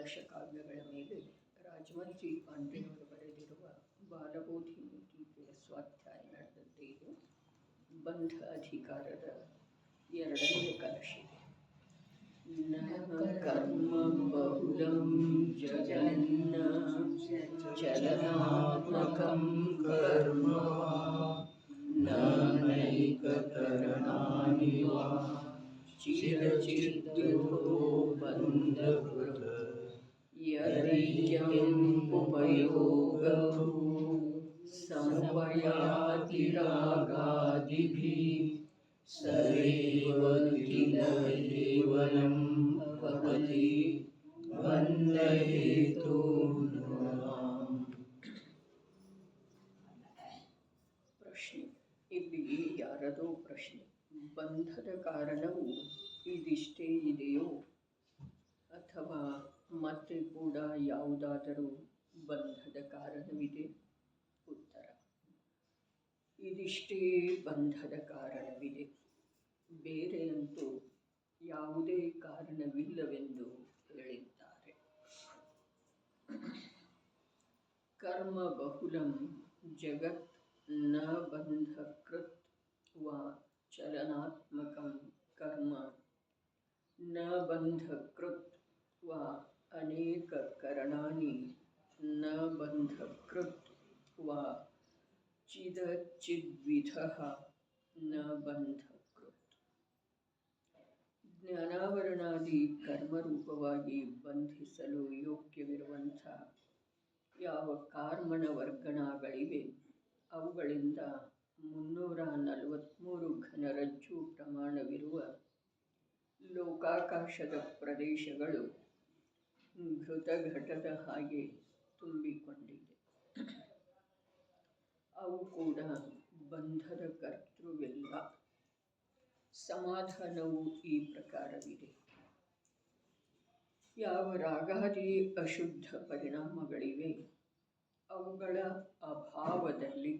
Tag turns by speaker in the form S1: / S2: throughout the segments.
S1: ದಶಕಾವ್ಯಗಳ ಮೇಲೆ ರಾಜಮಂತ್ರಿ ಪಾಂಡೆಯವರು ಬರೆದಿರುವ ಬಾಲಬೋಧಿನಿ ಸ್ವಾಧ್ಯಾಯ ನಡೆದಂತೆ ಇದು ಬಂಧ ಅಧಿಕಾರದ ಎರಡನೆಯ ಕಲಶಿದೆ. ನ ಕರ್ಮ ಬಹುಲಂ ಜಗನ್ನ ಚಲನಾತ್ಮಕಂ ಕರ್ಮ ನೈಕಕರಣಾನಿ ವಾ ಚಿರಚಿದ್ವಿಧೋ ಬಂಧಕೃತ ಯದೈಕ್ಯಂ ಉಪಯೋಗವು ಸಮವಯಾತಿ ರಾಗಾದಿಭಿಃ ಸವೇವ ಕಿಲ ಕೇವಲಂ ಭವತಿ ಬಂಧಹೇತು. ಪ್ರಶ್ನೆ, ಇಲ್ಲಿ ಯಾರದೋ ಪ್ರಶ್ನೆ. ಬಂಧದ ಕಾರಣವು ಇದಿಷ್ಟೇ ಇದೆಯೋ ಅಥವಾ ಮತ್ತೆ ಕೂಡ ಯಾವುದಾದರೂ ಬಂಧದ ಕಾರಣವಿದೆ? ಉತ್ತರ, ಇದಿಷ್ಟೇ ಬಂಧದ ಕಾರಣವಿದೆ, ಬೇರೆಯಂತೂ ಯಾವುದೇ ಕಾರಣವಿಲ್ಲವೆಂದು ಹೇಳಿದ್ದಾರೆ. ಕರ್ಮ ಬಹುಲಂ ಜಗತ್ ನ ಬಂಧಕೃತ್ ವಾ ಚಲನಾತ್ಮಕಂ ಕರ್ಮ ನ ಬಂಧಕೃತ್ ವಾ ಅನೇಕ ಕರಣಾನಿ ನ ಬಂಧಕೃತ್ ವಾ ಚಿದಚಿದ್ವಿಧಃ ನ ಬಂಧಕೃತ್. ಜ್ಞಾನಾವರಣಾದಿ ಕರ್ಮರೂಪವಾಗಿ ಬಂಧಿಸಲು ಯೋಗ್ಯವಿರುವಂಥ ಯಾವ ಕಾರ್ಮಣ ವರ್ಗಣಗಳಿವೆ ಅವುಗಳಿಂದ 343 ಘನರಜ್ಜು ಪ್ರಮಾಣವಿರುವ ಲೋಕಾಕಾಶದ ಪ್ರದೇಶಗಳು ಘೃತಘಟದ ಹಾಗೆ ತುಂಬಿಕೊಂಡಿದೆ. ಅವು ಕೂಡ ಬಂಧದ ಕರ್ತೃವಿಲ್ಲ. ಸಮಾಧಾನವು ಈ ಪ್ರಕಾರವಿದೆ. ಯಾವ ರಾಗಾದಿ ಅಶುದ್ಧ ಪರಿಣಾಮಗಳಿವೆ ಅವುಗಳ ಅಭಾವದಲ್ಲಿ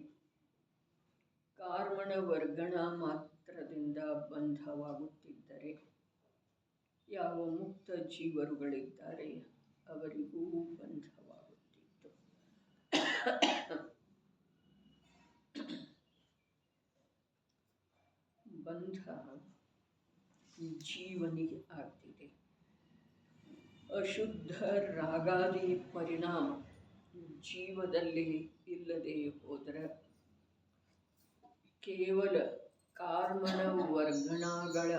S1: ಕಾರ್ಮಣ ವರ್ಗಣ ಮಾತ್ರದಿಂದ ಬಂಧವಾಗುತ್ತಿದ್ದರೆ ಯಾವ ಮುಕ್ತ ಜೀವರುಗಳಿದ್ದಾರೆ ಅವರಿಗೂ ಬಂಧವಾಗುತ್ತಿತ್ತು. ಬಂಧ ಜೀವನಿಗೆ ಆಗ್ತಿದೆ. ಅಶುದ್ಧ ರಾಗಾದಿ ಪರಿಣಾಮ ಜೀವದಲ್ಲಿ ಇಲ್ಲದೆ ಹೋದರೆ ಕೇವಲ ಕಾರ್ಮಣ ವರ್ಗಣಗಳ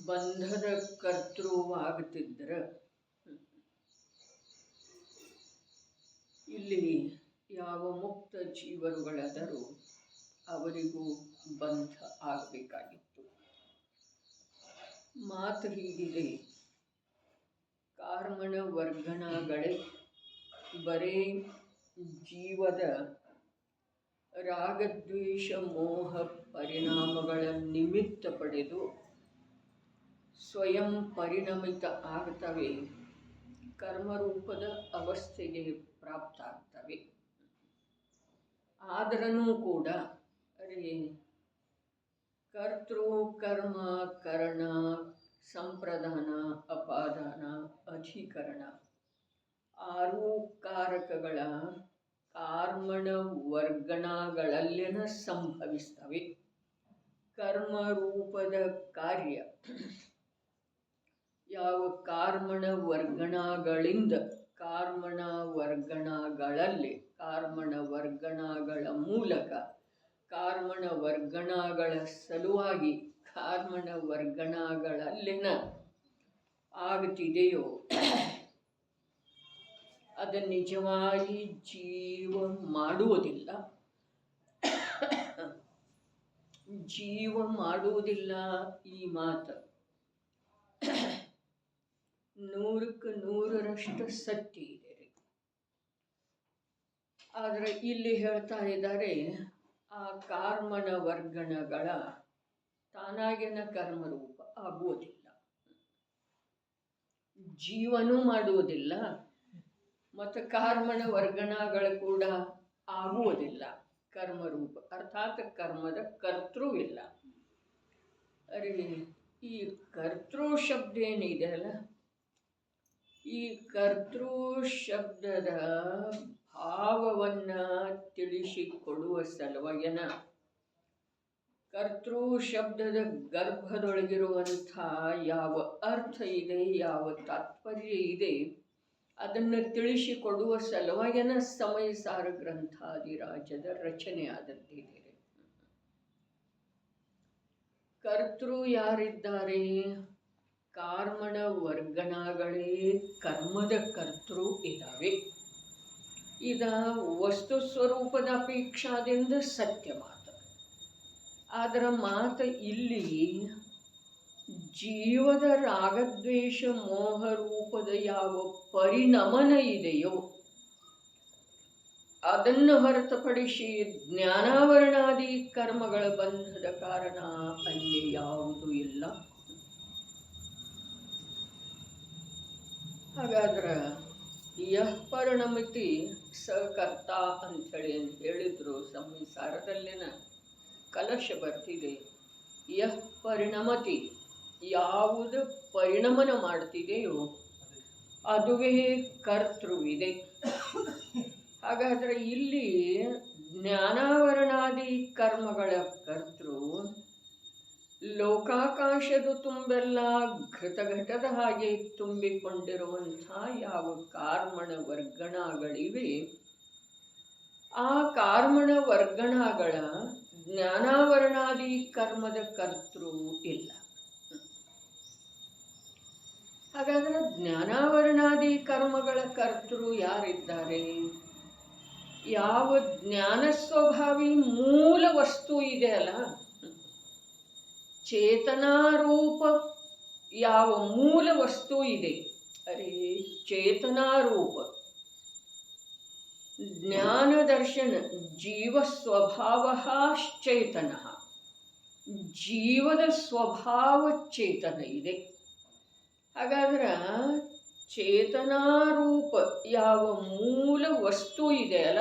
S1: ಬಂಧದ ಕರ್ತೃವಾಗುತ್ತಿದ್ದರೆ ಇಲ್ಲಿ ಯಾವ ಮುಕ್ತ ಜೀವರುಗಳಾದರೂ ಅವರಿಗೂ ಬಂಧ ಆಗಬೇಕಾಗಿತ್ತು. ಮಾತು ಹೀಗಿದೆ, ಕಾರ್ಮಣ ವರ್ಗಣಗಳೇ ಬರೇ ಜೀವದ ರಾಗದ್ವೇಷ ಮೋಹ ಪರಿಣಾಮಗಳ ನಿಮಿತ್ತ ಪಡೆದು ಸ್ವಯಂ ಪರಿಣಮಿತ ಆಗ್ತವೆ, ಕರ್ಮರೂಪದ ಅವಸ್ಥೆಗೆ ಪ್ರಾಪ್ತ ಆಗ್ತವೆ. ಆದರೂ ಕೂಡ ಕರ್ತೃ ಕರ್ಮ ಕರಣ ಸಂಪ್ರದಾನ ಅಪಾದಾನ ಅಧಿಕರಣ 6 ಕಾರಕಗಳ ಕಾರ್ಮಣ ವರ್ಗಣಗಳಲ್ಲೇನ ಸಂಭವಿಸ್ತವೆ. ಕರ್ಮರೂಪದ ಕಾರ್ಯ ಯಾವ ಕಾರ್ಮಣ ವರ್ಗಣಗಳಿಂದ ಕಾರ್ಮಣ ವರ್ಗಣಗಳಲ್ಲಿ ಕಾರ್ಮಣ ವರ್ಗಣಗಳ ಮೂಲಕ ಕಾರ್ಮಣ ವರ್ಗಣಗಳ ಸಲುವಾಗಿ ಕಾರ್ಮಣ ವರ್ಗಣಗಳಲ್ಲೇನ ಆಗ್ತಿದೆಯೋ ಅದು ನಿಜವಾಗಿ ಜೀವ ಮಾಡುವುದಿಲ್ಲ. ಜೀವ ಮಾಡುವುದಿಲ್ಲ ಈ ಮಾತು 100ಕ್ಕೆ 100ರಷ್ಟು ಸತ್ಯ ಇದೆ. ಆದರೆ ಇಲ್ಲಿ ಹೇಳ್ತಾ ಇದ್ದಾರೆ ಆ ಕಾರ್ಮಣ ವರ್ಗಣಗಳ ತಾನಾಗಿನ ಕರ್ಮರೂಪ ಆಗುವುದಿಲ್ಲ, ಜೀವನೂ ಮಾಡುವುದಿಲ್ಲ, ಮತ್ತು ಕಾರ್ಮಣ ವರ್ಗಣಗಳು ಕೂಡ ಆಗುವುದಿಲ್ಲ ಕರ್ಮರೂಪ, ಅರ್ಥಾತ್ ಕರ್ಮದ ಕರ್ತೃವಿಲ್ಲ. ಅರೆ ಈ ಕರ್ತೃ ಶಬ್ದ ಏನಿದೆ ಅಲ್ಲ ಈ ಕರ್ತೃ ಶಬ್ದದ ಭಾವವನ್ನು ತಿಳಿಸಿಕೊಡುವ ಸಲುವಾಗಿನ ಕರ್ತೃ ಶಬ್ದದ ಗರ್ಭದೊಳಗಿರುವಂಥ ಯಾವ ಅರ್ಥ ಇದೆ, ಯಾವ ತಾತ್ಪರ್ಯ ಇದೆ, ಅದನ್ನು ತಿಳಿಸಿಕೊಡುವ ಸಲುವಾಗಿನ ಸಮಯಸಾರ ಗ್ರಂಥಾದಿರಾಜದ ರಚನೆ ಆದದ್ದಿದೆ. ಕರ್ತೃ ಯಾರಿದ್ದಾರೆ? ಕಾರ್ಮಣ ವರ್ಗಣಗಳೇ ಕರ್ಮದ ಕರ್ತೃ ಇದ್ದಾವೆ. ಇದ ವಸ್ತು ಸ್ವರೂಪದ ಅಪೇಕ್ಷಾದಿಂದ ಸತ್ಯ ಮಾತು. ಅದರ ಮಾತು ಇಲ್ಲಿ ಜೀವದ ರಾಗದ್ವೇಷ ಮೋಹ ರೂಪದ ಯಾವ ಪರಿಣಮನ ಇದೆಯೋ ಅದನ್ನು ಹೊರತುಪಡಿಸಿ ಜ್ಞಾನಾವರಣಾದಿ ಕರ್ಮಗಳ ಬಂಧದ ಕಾರಣ ಅಲ್ಲಿ ಯಾವುದೂ ಇಲ್ಲ. ಹಾಗಾದ್ರೆ ಯಃ ಪರಿಣಮಿತಿ ಸಕರ್ತ ಅಂಥೇಳಿ ಹೇಳಿದ್ರು. ಸಂಸಾರದಲ್ಲಿನ ಕಲಶ ಬರ್ತಿದೆ. ಯಃ ಪರಿಣಮತಿ, ಯಾವುದು ಪರಿಣಮನ ಮಾಡ್ತಿದೆಯೋ ಅದುವೇ ಕರ್ತೃವಿದೆ. ಹಾಗಾದರೆ ಇಲ್ಲಿ ಜ್ಞಾನಾವರಣಾದಿ ಕರ್ಮಗಳ ಕರ್ತೃ ಲೋಕಾಕಾಶದ ತುಂಬೆಲ್ಲ ಘೃತಘಟದ ಹಾಗೆ ತುಂಬಿಕೊಂಡಿರುವಂಥ ಯಾವ ಕಾರ್ಮಣ ವರ್ಗಣಗಳಿವೆ, ಆ ಕಾರ್ಮಣ ವರ್ಗಣಗಳ ಜ್ಞಾನಾವರಣಾದಿ ಕರ್ಮದ ಕರ್ತೃ ಇಲ್ಲ. ಹಾಗಾದರೆ ಜ್ಞಾನಾವರಣಾದಿ ಕರ್ಮಗಳ ಕರ್ತೃ ಯಾರಿದ್ದಾರೆ? ಯಾವ ಜ್ಞಾನ ಸ್ವಭಾವಿ ಮೂಲ ವಸ್ತು ಇದೆ ಅಲ್ಲ, ಚೇತನಾರೂಪ ಯಾವ ಮೂಲ ವಸ್ತು ಇದೆ, ಅರೆ ಚೇತನಾರೂಪ ಜ್ಞಾನ ದರ್ಶನ ಜೀವ ಸ್ವಭಾವ ಚೇತನ, ಜೀವದ ಸ್ವಭಾವ ಚೇತನ ಇದೆ. ಹಾಗಾದ್ರೆ ಚೇತನಾರೂಪ ಯಾವ ಮೂಲ ವಸ್ತು ಇದೆ ಅಲ್ಲ,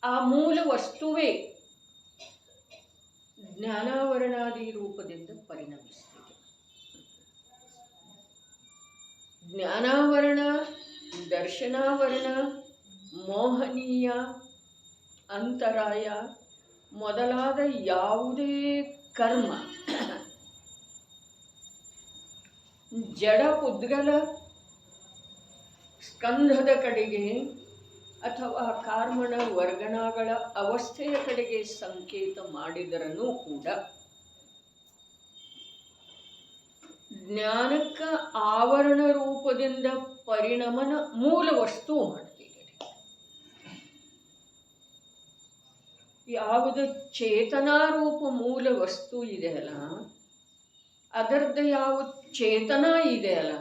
S1: ಆ ಮೂಲ ವಸ್ತುವೇ ಜ್ಞಾನಾವರಣಾದಿ ರೂಪದಿಂದ ಪರಿಣಮಿಸ್ತಿದೆ. ಜ್ಞಾನಾವರಣ, ದರ್ಶನಾವರಣ, ಮೋಹನೀಯ, ಅಂತರಾಯ ಮೊದಲಾದ ಯಾವುದೇ ಕರ್ಮ ಜಡ ಪುದ್ಗಲ ಸ್ಕಂಧದ ಕಡೆಗೆ ಅಥವಾ ಕಾರ್ಮಣ ವರ್ಗಣಗಳ ಅವಸ್ಥೆಯ ಕಡೆಗೆ ಸಂಕೇತ ಮಾಡಿದರನೂ ಕೂಡ ಜ್ಞಾನಕ್ಕ ಆವರಣ ರೂಪದಿಂದ ಪರಿಣಮನ ಮೂಲ ವಸ್ತು ಮಾಡ್ತಿದ್ದಾರೆ. ಯಾವುದು ಚೇತನಾರೂಪ ಮೂಲ ವಸ್ತು ಇದೆಯಲ್ಲ, ಅದರದ್ದು ಯಾವ ಚೇತನ ಇದೆಯಲ್ಲ,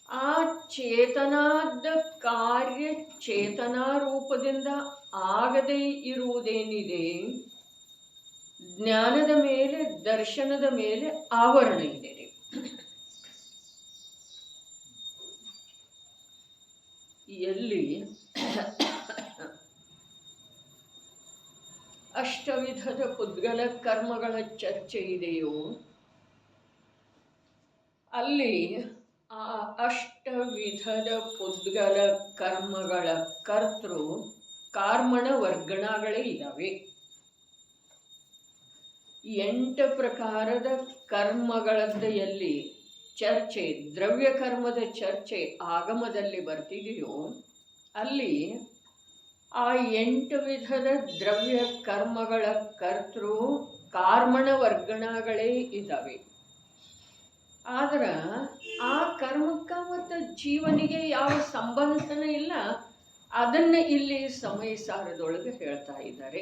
S1: ಆ ಚೇತನಾದ ಕಾರ್ಯ ಚೇತನಾರೂಪದಿಂದ ಆಗದೇ ಇರುವುದೇನಿದೆ, ಜ್ಞಾನದ ಮೇಲೆ ದರ್ಶನದ ಮೇಲೆ ಆವರಣ ಇದೆ. ಎಲ್ಲಿ ಅಷ್ಟವಿಧದ ಪುದ್ಗಲ ಕರ್ಮಗಳ ಚರ್ಚೆ ಇದೆಯೋ ಅಲ್ಲಿ ಆ ಅಷ್ಟವಿಧದ ಪುದ್ಗಲ ಕರ್ಮಗಳ ಕರ್ತೃ ಕಾರ್ಮಣ ವರ್ಗಣಗಳೇ ಇದ್ದಾವೆ. 8 ಪ್ರಕಾರದ ಕರ್ಮಗಳದ್ದು ಎಲ್ಲಿ ಚರ್ಚೆ, ದ್ರವ್ಯ ಕರ್ಮದ ಚರ್ಚೆ ಆಗಮದಲ್ಲಿ ಬರ್ತಿದೆಯೋ ಅಲ್ಲಿ ಆ 8 ವಿಧದ ದ್ರವ್ಯ ಕರ್ಮಗಳ ಕರ್ತೃ ಕಾರ್ಮಣ ವರ್ಗಣಗಳೇ ಇದ್ದಾವೆ. ಆದ್ರೆ ಆ ಕರ್ಮಕ್ಕೆ ಮತ್ತು ಜೀವನಿಗೆ ಯಾವ ಸಂಬಂಧನೇ ಇಲ್ಲ. ಅದನ್ನು ಇಲ್ಲಿ ಸಮಯಸಾರದೊಳಗೆ ಹೇಳ್ತಾ ಇದ್ದಾರೆ.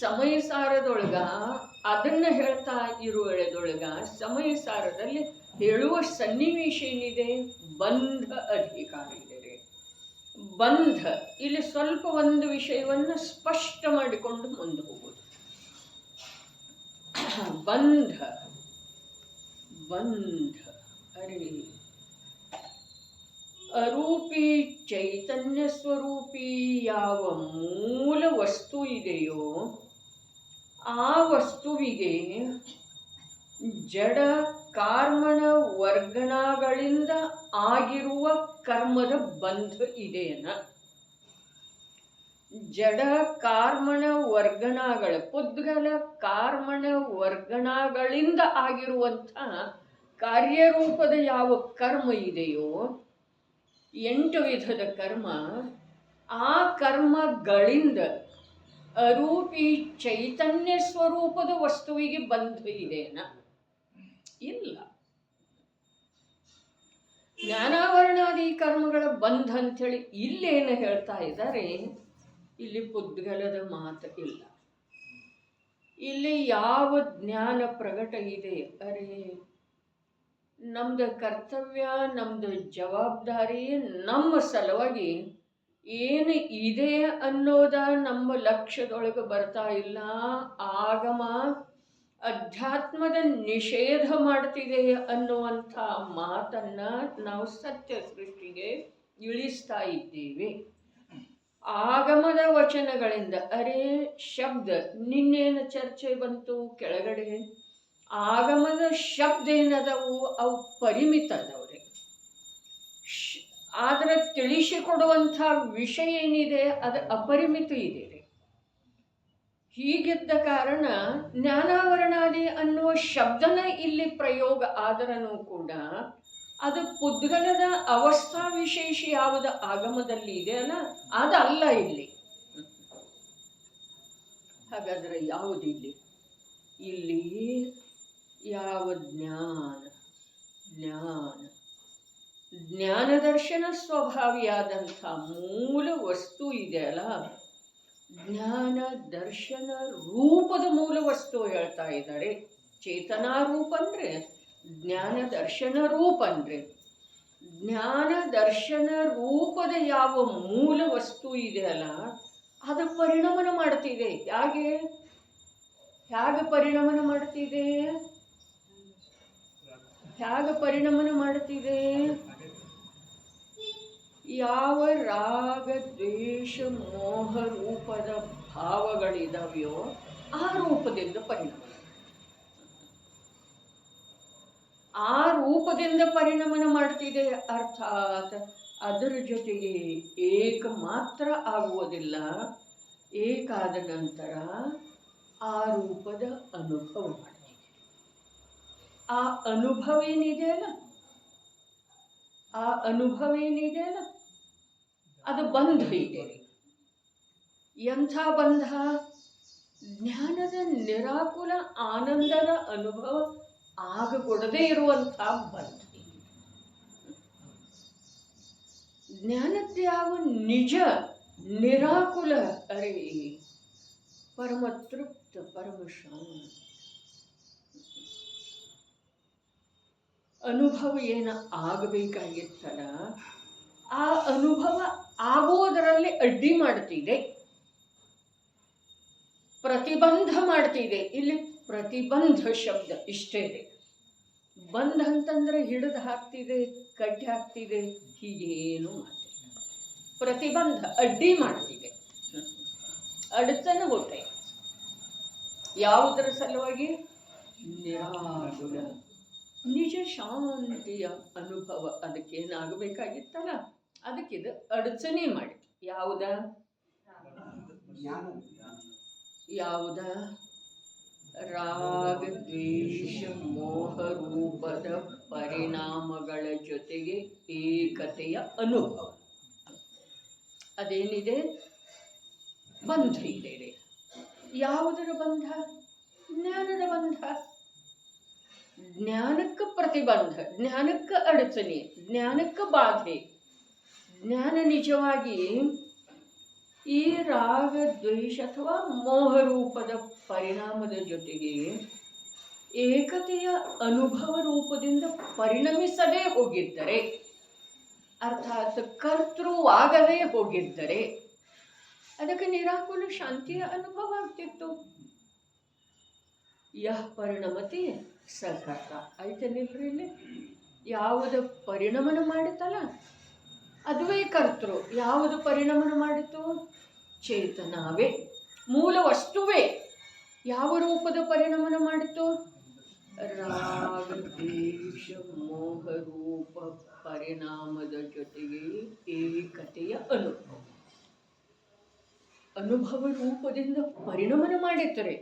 S1: ಸಮಯಸಾರದೊಳಗ ಅದನ್ನು ಹೇಳ್ತಾ ಇರುವೆಳೆದೊಳಗ ಸಮಯಸಾರದಲ್ಲಿ ಹೇಳುವ ಸನ್ನಿವೇಶ ಏನಿದೆ, ಬಂಧ ಅಧಿಕಾರ ಇದೆ. ಬಂಧ ಇಲ್ಲಿ ಸ್ವಲ್ಪ ಒಂದು ವಿಷಯವನ್ನು ಸ್ಪಷ್ಟ ಮಾಡಿಕೊಂಡು ಮುಂದೆ ಹೋಗೋದು. ಬಂಧ ಬಂಧ ಅರೆ ಅರೂಪಿ ಚೈತನ್ಯ ಸ್ವರೂಪಿ ಯಾವ ಮೂಲ ವಸ್ತು ಇದೆಯೋ ಆ ವಸ್ತುವಿಗೆ ಜಡ ಕಾರ್ಮಣ ವರ್ಗಣಗಳಿಂದ ಆಗಿರುವ ಕರ್ಮದ ಬಂಧ ಇದೆಯನ್ನ. ಜಡ ಕಾರ್ಮಣ ವರ್ಗಣಗಳ ಪುದ್ಗಲ ಕಾರ್ಮಣ ವರ್ಗಣಗಳಿಂದ ಆಗಿರುವಂಥ ಕಾರ್ಯರೂಪದ ಯಾವ ಕರ್ಮ ಇದೆಯೋ 8 ವಿಧದ ಕರ್ಮ, ಆ ಕರ್ಮಗಳಿಂದ ಅರೂಪಿ ಚೈತನ್ಯ ಸ್ವರೂಪದ ವಸ್ತುವಿಗೆ ಬಂಧ ಇದೆಯನ್ನ? ಇಲ್ಲ. ಜ್ಞಾನಾವರಣಾದಿ ಕರ್ಮಗಳ ಬಂಧ ಅಂಥೇಳಿ ಇಲ್ಲೇನು ಹೇಳ್ತಾ ಇದ್ದಾರೆ? ಇಲ್ಲಿ ಪುದ್ಗಲದ ಮಾತು ಇಲ್ಲ. ಇಲ್ಲಿ ಯಾವ ಜ್ಞಾನ ಪ್ರಗಟ ಇದೆ? ಅರೆ, ನಮ್ದು ಕರ್ತವ್ಯ, ನಮ್ದು ಜವಾಬ್ದಾರಿ, ನಮ್ಮ ಸಲುವಾಗಿ ಏನು ಇದೆ ಅನ್ನೋದ ನಮ್ಮ ಲಕ್ಷ್ಯದೊಳಗೆ ಬರ್ತಾ ಇಲ್ಲ. ಆಗಮ ಅಧ್ಯಾತ್ಮದ ನಿಷೇಧ ಮಾಡ್ತಿದೆ ಅನ್ನುವಂಥ ಮಾತನ್ನ ನಾವು ಸತ್ಯ ಸೃಷ್ಟಿಗೆ ಇಳಿಸ್ತಾ ಇದ್ದೇವೆ. ಆಗಮದ ವಚನಗಳಿಂದ, ಅರೆ ಶಬ್ದ, ನಿನ್ನೇನು ಚರ್ಚೆ ಬಂತು ಕೆಳಗಡೆ, ಆಗಮದ ಶಬ್ದ ಏನದವು, ಅವು ಪರಿಮಿತ ಅದವ್ರೆ. ಆದರೆ ತಿಳಿಸಿಕೊಡುವಂಥ ವಿಷಯ ಏನಿದೆ ಅದು ಅಪರಿಮಿತ ಇದೆ. ಹೀಗಿದ್ದ ಕಾರಣ ಜ್ಞಾನಾವರಣಾದಿ ಅನ್ನುವ ಶಬ್ದನ ಇಲ್ಲಿ ಪ್ರಯೋಗ ಆದರನೂ ಕೂಡ ಅದು ಪುದ್ಗಲದ ಅವಸ್ಥಾ ವಿಶೇಷ ಯಾವುದು ಆಗಮದಲ್ಲಿ ಇದೆ ಅಲ್ಲ, ಅದಲ್ಲ ಇಲ್ಲಿ. ಹಾಗಾದರೆ ಯಾವುದಿಲ್ಲಿ? ಇಲ್ಲಿ ಯಾವ ಜ್ಞಾನ ದರ್ಶನ ಸ್ವಭಾವಿಯಾದಂಥ ಮೂಲ ವಸ್ತು ಇದೆ ಅಲ್ಲ, ಜ್ಞಾನ ದರ್ಶನ ರೂಪದ ಮೂಲ ವಸ್ತು ಹೇಳ್ತಾ ಇದ್ದಾರೆ. ಚೇತನಾ ರೂಪ ಅಂದರೆ ಜ್ಞಾನ ದರ್ಶನ ರೂಪ ಅಂದರೆ ಜ್ಞಾನ ದರ್ಶನ ರೂಪದ ಯಾವ ಮೂಲ ವಸ್ತು ಇದೆ ಅಲ್ಲ, ಅದು ಪರಿಣಮನ ಮಾಡ್ತಿದೆ. ಹೇಗೆ ಪರಿಣಮನ ಮಾಡ್ತಿದೆ? ಯಾವ ರಾಗ ದ್ವೇಷ ಮೋಹ ರೂಪದ ಭಾವಗಳಿದಾವೆಯೋ ಆ ರೂಪದಿಂದ ಪರಿಣಮನ ಮಾಡ್ತಿದೆ. ಅರ್ಥಾತ್ ಅದರ ಜೊತೆಗೆ ಏಕ ಮಾತ್ರ ಆಗುವುದಿಲ್ಲ. ಏಕಾದ ನಂತರ ಆ ರೂಪದ ಅನುಭವ ಮಾಡ್ತಿದೆ. ಆ ಅನುಭವ ಏನಿದೆ ಅಲ್ಲ, ಅದು ಬಂಧ ಇದೆ. ಎಂಥ ಬಂಧ? ಜ್ಞಾನದ ನಿರಾಕುಲ ಆನಂದದ ಅನುಭವ ಆಗಗೊಡದೇ ಇರುವಂಥ ಬಂಧ. ಜ್ಞಾನದ ಯಾವ ನಿಜ ನಿರಾಕುಲ, ಅರೆ ಪರಮ ತೃಪ್ತ, ಪರಮ ಶಾಂತ ಅನುಭವ ಏನು ಆಗಬೇಕಾಗಿತ್ತಲ್ಲ, ಆ ಅನುಭವ ಆಗೋದರಲ್ಲಿ ಅಡ್ಡಿ ಮಾಡ್ತಿದೆ, ಪ್ರತಿಬಂಧ ಮಾಡ್ತಿದೆ. ಇಲ್ಲಿ ಪ್ರತಿಬಂಧ ಶಬ್ದ ಇಷ್ಟೇ ಇದೆ. ಬಂಧ ಅಂತಂದ್ರೆ ಹಿಡಿದು ಹಾಕ್ತಿದೆ, ಕಟ್ಟಿ ಹಾಕ್ತಿದೆ, ಹೀಗೇನು ಮಾಡ್ತಿದೆ. ಪ್ರತಿಬಂಧ ಅಡ್ಡಿ ಮಾಡ್ತಿದೆ, ಅಡಚಣೆ ಗೊತ್ತೇ. ಯಾವುದರ ಸಲುವಾಗಿ? ನಿರಾಕುಲ ನಿಜ ಶಾಂತಿಯ ಅನುಭವ. ಅದಕ್ಕೇನಾಗಬೇಕಾಗಿತ್ತಲ್ಲ, ಅದಕ್ಕಿದು ಅಡಚಣೆ ಮಾಡಿ. ಯಾವುದ ರಾಗ ದ್ವೇಷ ಮೋಹ ರೂಪದ ಪರಿಣಾಮಗಳ ಜೊತೆಗೆ ಏಕತೆಯ ಅನುಭವ. ಅದೇನಿದೆ? ಬಂಧ ಇದೆ. ಯಾವುದರ ಬಂಧ? ಜ್ಞಾನದ ಬಂಧ. ಜ್ಞಾನಕ್ಕೆ ಪ್ರತಿಬಂಧ, ಜ್ಞಾನಕ್ಕೆ ಅಡಚಣೆ, ಜ್ಞಾನಕ್ಕೆ ಬಾಧೆ. ಜ್ಞಾನ ನಿಜವಾಗಿ ಈ ರಾಗ ದ್ವೇಷ ಅಥವಾ ಮೋಹ ರೂಪದ ಪರಿಣಾಮದ ಜೊತೆಗೆ ಏಕತೆಯ ಅನುಭವ ರೂಪದಿಂದ ಪರಿಣಮಿಸದೇ ಹೋಗಿದ್ದರೆ, ಅರ್ಥಾತ್ ಕರ್ತೃವಾಗದೇ ಹೋಗಿದ್ದರೆ ಅದಕ್ಕೆ ನಿರಾಕುಲ ಶಾಂತಿಯ ಅನುಭವ ಆಗ್ತಿತ್ತು. ಯಃ ಪರಿಣಮತಿ ಸಕರ್ತ ಆಯ್ತೇನಿಲ್ರಿ? ಇಲ್ಲಿ ಯಾವುದು ಪರಿಣಮನ ಮಾಡಿತಲ್ಲ ಅದುವೇ ಕರ್ತೃ. ಯಾವುದು ಪರಿಣಮನ ಮಾಡಿತು? ಚೇತನವೇ, ಮೂಲ ವಸ್ತುವೇ. ಯಾವ ರೂಪದ ಪರಿಣಮನ ಮಾಡಿತು? ರಾಗ ದ್ವೇಷ ಮೋಹ ರೂಪ ಪರಿಣಾಮದ ಜೊತೆಗೆ ಏಕತೆಯ ಅನುಭವ. ಅನುಭವ ರೂಪದಿಂದ ಪರಿಣಮನ ಮಾಡಿರ್ತಾರೆ.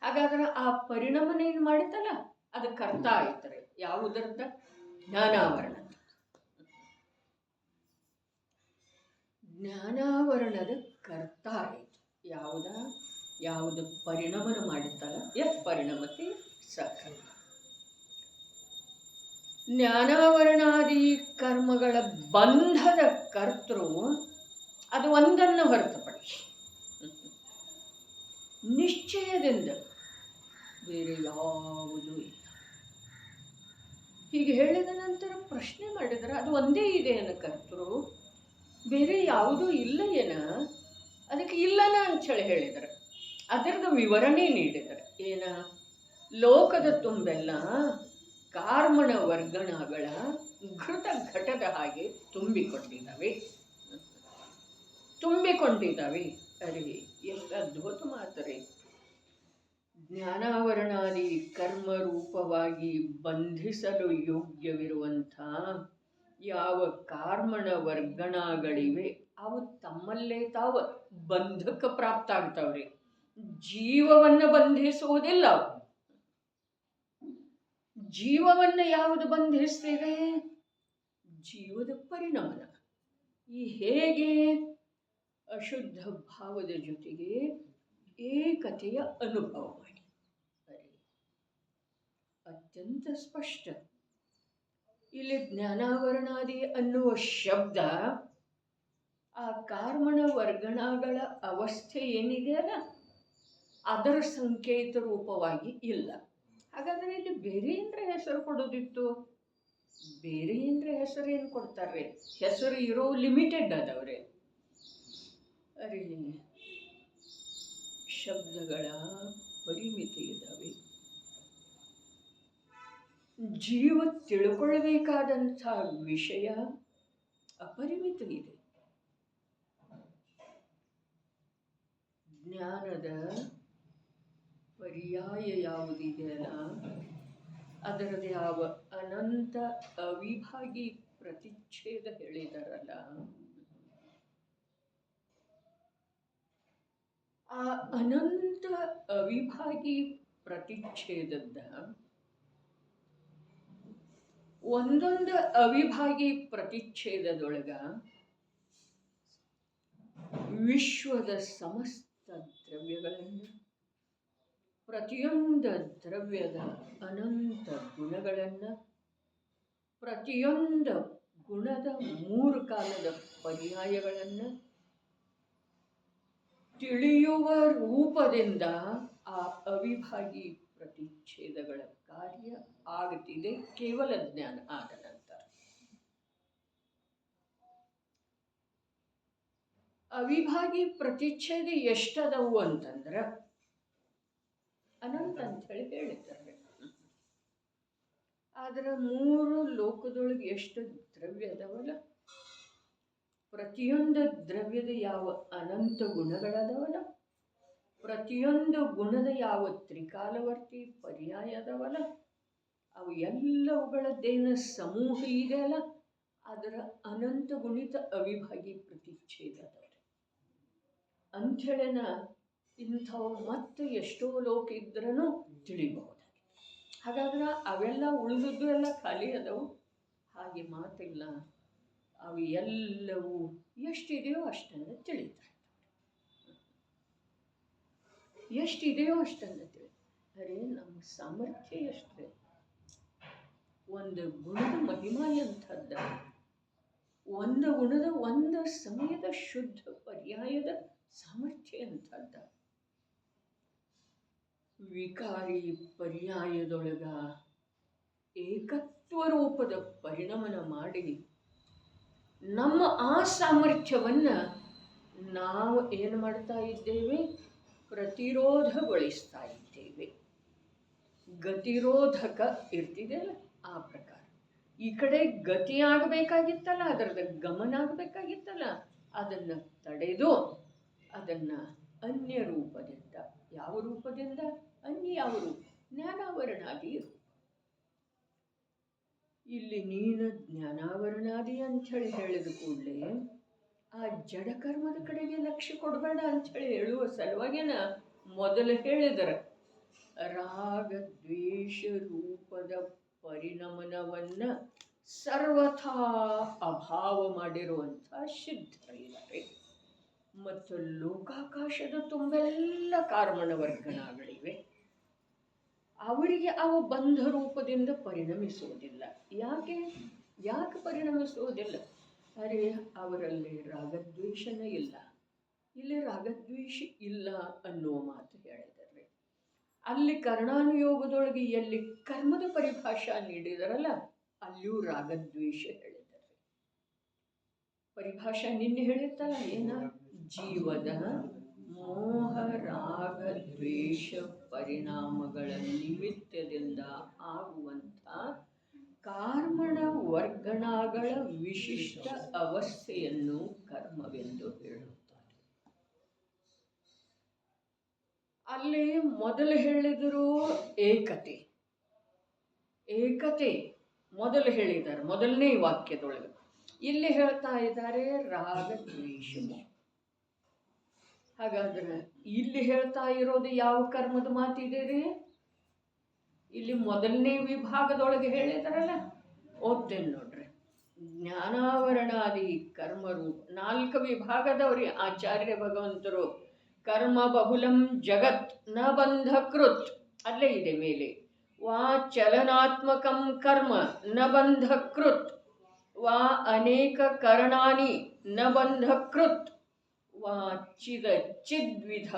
S1: ಹಾಗಾದ್ರೆ ಆ ಪರಿಣಮನ ಏನು ಮಾಡಿತಲ್ಲ ಅದು ಕರ್ತ ಆಯ್ತಾರೆ. ಯಾವುದರದ? ಜ್ಞಾನಾವರಣ. ಜ್ಞಾನಾವರಣದ ಕರ್ತ ಆಯಿತು. ಯಾವುದು ಪರಿಣಮನ ಮಾಡಿತ್ತಲ್ಲ, ಯತ್ ಪರಿಣಮತಿ ಸಕರ್ಮ. ಜ್ಞಾನಾವರಣಾದಿ ಕರ್ಮಗಳ ಬಂಧದ ಕರ್ತೃ ಅದು ಒಂದನ್ನು ಹೊರತುಪಡಿಸಿ ನಿಶ್ಚಯದಿಂದ ಬೇರೆ ಯಾವುದೂ ಇಲ್ಲ. ಹೀಗೆ ಹೇಳಿದ ನಂತರ ಪ್ರಶ್ನೆ ಮಾಡಿದರೆ ಅದು ಒಂದೇ ಇದೆ ಏನ ಕರ್ತೃ, ಬೇರೆ ಯಾವುದೂ ಇಲ್ಲ ಏನ? ಅದಕ್ಕೆ ಇಲ್ಲನ ಅಂಥೇಳಿ ಹೇಳಿದರು. ಅದರದ ವಿವರಣೆ ನೀಡಿದರು. ಏನ? ಲೋಕದ ತುಂಬೆಲ್ಲ ಕಾರ್ಮಣ ವರ್ಗಣಗಳ ಘೃತ ಘಟದ ಹಾಗೆ ತುಂಬಿಕೊಂಡಿದ್ದಾವೆ. ಅರೆ ಎಷ್ಟು ಅದ್ಭುತ ಮಾತರೆ! ಜ್ಞಾನಾವರಣಾದಿ ಕರ್ಮ ರೂಪವಾಗಿ ಬಂಧಿಸಲು ಯೋಗ್ಯವಿರುವಂಥ ಯಾವ ಕಾರ್ಮಣ ವರ್ಗಣಗಳಿವೆ ಅವು ತಮ್ಮಲ್ಲೇ ತಾವು ಬಂಧಕ ಪ್ರಾಪ್ತ ಆಗ್ತಾವ್ರಿ. ಜೀವವನ್ನು ಬಂಧಿಸುವುದಿಲ್ಲ. ಜೀವವನ್ನು ಯಾವುದು ಬಂಧಿಸ್ತಿದೆ? ಜೀವದ ಪರಿಣಮನ. ಈ ಹೇಗೆ? ಅಶುದ್ಧ ಭಾವದ ಜೊತೆಗೆ ಏಕತೆಯ ಅನುಭವ ಮಾಡಿ. ಅತ್ಯಂತ ಸ್ಪಷ್ಟ. ಇಲ್ಲಿ ಜ್ಞಾನಾವರಣಾದಿ ಅನ್ನುವ ಶಬ್ದ ಆ ಕಾರ್ಮಣ ವರ್ಗಣಗಳ ಅವಸ್ಥೆ ಏನಿದೆಯಲ್ಲ ಅದರ ಸಂಕೇತ ರೂಪವಾಗಿ ಇಲ್ಲ. ಹಾಗಾದರೆ ಇಲ್ಲಿ ಬೇರೆ ಏನರ ಹೆಸರು ಕೊಡೋದಿತ್ತು. ಬೇರೆ ಏನರ ಹೆಸರು ಏನು ಕೊಡ್ತಾರೆ? ಹೆಸರು ಇರೋ ಲಿಮಿಟೆಡ್ ಅದವ್ರೆ. ಅರೆ ಶಬ್ದಗಳ ಪರಿಮಿತಿ ಇದ್ದಾವೆ. ಜೀವ ತಿಳ್ಕೊಳ್ಬೇಕಾದಂಥ ವಿಷಯ ಅಪರಿಮಿತ ಇದೆ. ಜ್ಞಾನದ ಪರ್ಯಾಯ ಯಾವುದಿದೆಯಲ್ಲ ಅದರದ್ದು ಯಾವ ಅನಂತ ಅವಿಭಾಗಿ ಪ್ರತಿಚ್ಛೇದ ಹೇಳಿದಾರಲ್ಲ, ಆ ಅನಂತ ಅವಿಭಾಗಿ ಪ್ರತಿಚ್ಛೇದದ ಒಂದೊಂದು ಅವಿಭಾಗಿ ಪ್ರತಿಚ್ಛೇದದೊಳಗ ವಿಶ್ವದ ಸಮಸ್ತ ದ್ರವ್ಯಗಳನ್ನು, ಪ್ರತಿಯೊಂದು ದ್ರವ್ಯದ ಅನಂತ ಗುಣಗಳನ್ನು, ಪ್ರತಿಯೊಂದು ಗುಣದ 3 ಕಾಲದ ಪರ್ಯಾಯಗಳನ್ನು ತಿಳಿಯುವ ರೂಪದಿಂದ ಆ ಅವಿಭಾಗಿ ಪ್ರತಿಚ್ಛೇದಗಳ ಕಾರ್ಯ ಆಗುತ್ತಿದೆ ಕೇವಲ ಜ್ಞಾನ ಆದ ನಂತರ. ಅವಿಭಾಗಿ ಪ್ರತಿಚ್ಛೇದ ಎಷ್ಟದವು ಅಂತಂದ್ರೆ ಅನಂತ ಅಂಥೇಳಿ ಹೇಳಿದ್ದಾರೆ. ಆದರೆ 3 ಲೋಕದೊಳಗೆ ಎಷ್ಟು ದ್ರವ್ಯ ಅದಾವಲ್ಲ, ಪ್ರತಿಯೊಂದು ದ್ರವ್ಯದ ಯಾವ ಅನಂತ ಗುಣಗಳದವಲ್ಲ, ಪ್ರತಿಯೊಂದು ಗುಣದ ಯಾವ ತ್ರಿಕಾಲವರ್ತಿ ಪರ್ಯಾಯ ಅದಾವಲ್ಲ, ಅವು ಎಲ್ಲವುಗಳದ್ದೇನು ಸಮೂಹ ಇದೆಯಲ್ಲ ಅದರ ಅನಂತ ಗುಣಿತ ಅವಿಭಾಗಿ ಪ್ರತಿಚ್ಛೇದ ಅದಾವ್ರಿ ಅಂಥೇಳಿನ ಇಂಥವು ಮತ್ತೆ ಎಷ್ಟೋ ಲೋಕ ಇದ್ರೂ ತಿಳಿಬಹುದಾಗಿದೆ. ಹಾಗಾದ್ರೆ ಅವೆಲ್ಲ ಉಳಿದದ್ದು ಎಲ್ಲ ಖಾಲಿ ಅದಾವು. ಹಾಗೆ ಮಾತಿಲ್ಲ. ಅವು ಎಲ್ಲವೂ ಎಷ್ಟಿದೆಯೋ ಅಷ್ಟನ್ನು ತಿಳಿತಾರೆ. ಎಷ್ಟಿದೆಯೋ ಅಷ್ಟನ್ನು ತಿಳಿ. ಅರೆ ನಮ್ಮ ಸಾಮರ್ಥ್ಯ ಎಷ್ಟಿದೆ! ಒಂದು ಗುಣದ ಮಹಿಮಾ ಎಂಥದ್ದ! ಒಂದು ಗುಣದ ಒಂದು ಸಮಯದ ಶುದ್ಧ ಪರ್ಯಾಯದ ಸಾಮರ್ಥ್ಯ ಎಂಥದ್ದ! ವಿಕಾರಿ ಪರ್ಯಾಯದೊಳಗ ಏಕತ್ವ ರೂಪದ ಪರಿಣಮನ ಮಾಡಿ ನಮ್ಮ ಆ ಸಾಮರ್ಥ್ಯವನ್ನು ನಾವು ಏನು ಮಾಡ್ತಾ ಇದ್ದೇವೆ? ಪ್ರತಿರೋಧಗೊಳಿಸ್ತಾ ಇದ್ದೇವೆ. ಗತಿರೋಧಕ ಇರ್ತಿದೆಯಲ್ಲ ಆ ಪ್ರಕಾರ. ಈ ಕಡೆ ಗತಿ ಆಗಬೇಕಾಗಿತ್ತಲ್ಲ, ಅದರದ ಗಮನ ಆಗಬೇಕಾಗಿತ್ತಲ್ಲ, ಅದನ್ನು ತಡೆದು ಅದನ್ನು ಅನ್ಯ ರೂಪದಿಂದ, ಯಾವ ರೂಪದಿಂದ? ಅನ್ಯ ಯಾವ ರೂಪ? ಜ್ಞಾನಾವರಣಾದಿ ರೂಪ. ಇಲ್ಲಿ ನೀನು ಜ್ಞಾನಾವರಣಾದಿ ಅಂಥೇಳಿ ಹೇಳಿದ ಕೂಡಲೇ ಆ ಜಡಕರ್ಮದ ಕಡೆಗೆ ಲಕ್ಷ್ಯ ಕೊಡಬೇಡ ಅಂಥೇಳಿ ಹೇಳುವ ಸಲುವಾಗಿನ ಮೊದಲು ಹೇಳಿದರೆ ರಾಗ ದ್ವೇಷ ರೂಪದ ಪರಿಣಮನವನ್ನು ಸರ್ವಥಾ ಅಭಾವ ಮಾಡಿರುವಂಥ ಸಿದ್ಧರಿದ್ದಾರೆ. ಮತ್ತು ಲೋಕಾಕಾಶದ ತುಂಬೆಲ್ಲ ಕಾರಣಗಳ ವರ್ಗಣಗಳಿವೆ. ಅವರಿಗೆ ಅವು ಬಂಧ ರೂಪದಿಂದ ಪರಿಣಮಿಸುವುದಿಲ್ಲ. ಯಾಕೆ ಪರಿಣಮಿಸುವುದಿಲ್ಲ? ಅರೆ, ಅವರಲ್ಲಿ ರಾಗದ್ವೇಷನೇ ಇಲ್ಲ. ಇಲ್ಲಿ ರಾಗದ್ವೇಷ ಇಲ್ಲ ಅನ್ನುವ ಮಾತು ಹೇಳಿದರೆ, ಅಲ್ಲಿ ಕರ್ಣಾನುಯೋಗದೊಳಗೆ ಎಲ್ಲಿ ಕರ್ಮದ ಪರಿಭಾಷಾ ನೀಡಿದರಲ್ಲ ಅಲ್ಲಿಯೂ ರಾಗದ್ವೇಷ ಹೇಳಿದ್ದಾರೆ. ಪರಿಭಾಷಾ ನಿನ್ನೆ ಹೇಳಿರ್ತಲ್ಲ, ಏನ? ಜೀವದ ಮೋಹ ರಾಗ ದ್ವೇಷ ಪರಿಣಾಮಗಳ ನಿಮಿತ್ತದಿಂದ ಆಗುವಂಥ ಕಾರ್ಮಣ ವರ್ಗಣಗಳ ವಿಶಿಷ್ಟ ಅವಸ್ಥೆಯನ್ನು ಕರ್ಮವೆಂದು ಹೇಳುತ್ತಾರೆ. ಅಲ್ಲಿ ಮೊದಲು ಹೇಳಿದರು ಏಕತೆ ಮೊದಲು ಹೇಳಿದ್ದಾರೆ, ಮೊದಲನೇ ವಾಕ್ಯದೊಳಗೆ. ಇಲ್ಲಿ ಹೇಳ್ತಾ ಇದ್ದಾರೆ ರಾಗ ದ್ವೇಷ. ಹಾಗಾದ್ರೆ ಇಲ್ಲಿ ಹೇಳ್ತಾ ಇರೋದು ಯಾವ ಕರ್ಮದ ಮಾತಿದೆ ರೀ? ಇಲ್ಲಿ ಮೊದಲನೇ ವಿಭಾಗದೊಳಗೆ ಹೇಳಿದಾರಲ್ಲ, ಓದ್ತೇನೆ ನೋಡ್ರಿ. ಜ್ಞಾನಾವರಣಾದಿ ಕರ್ಮರೂಪ 4 ವಿಭಾಗದವ್ರಿ ಆಚಾರ್ಯ ಭಗವಂತರು. ಕರ್ಮ ಬಹುಲಂ ಜಗತ್ ನ ಬಂಧಕೃತ್, ಅಲ್ಲೇ ಇದೆ ಮೇಲೆ. ವಾ ಚಲನಾತ್ಮಕಂ ಕರ್ಮ ನ ಬಂಧಕೃತ್, ವಾ ಅನೇಕ ಕರಣಾನಿ ನ ಬಂಧಕೃತ್, ವಾ ಚಿದ್ವಿಧ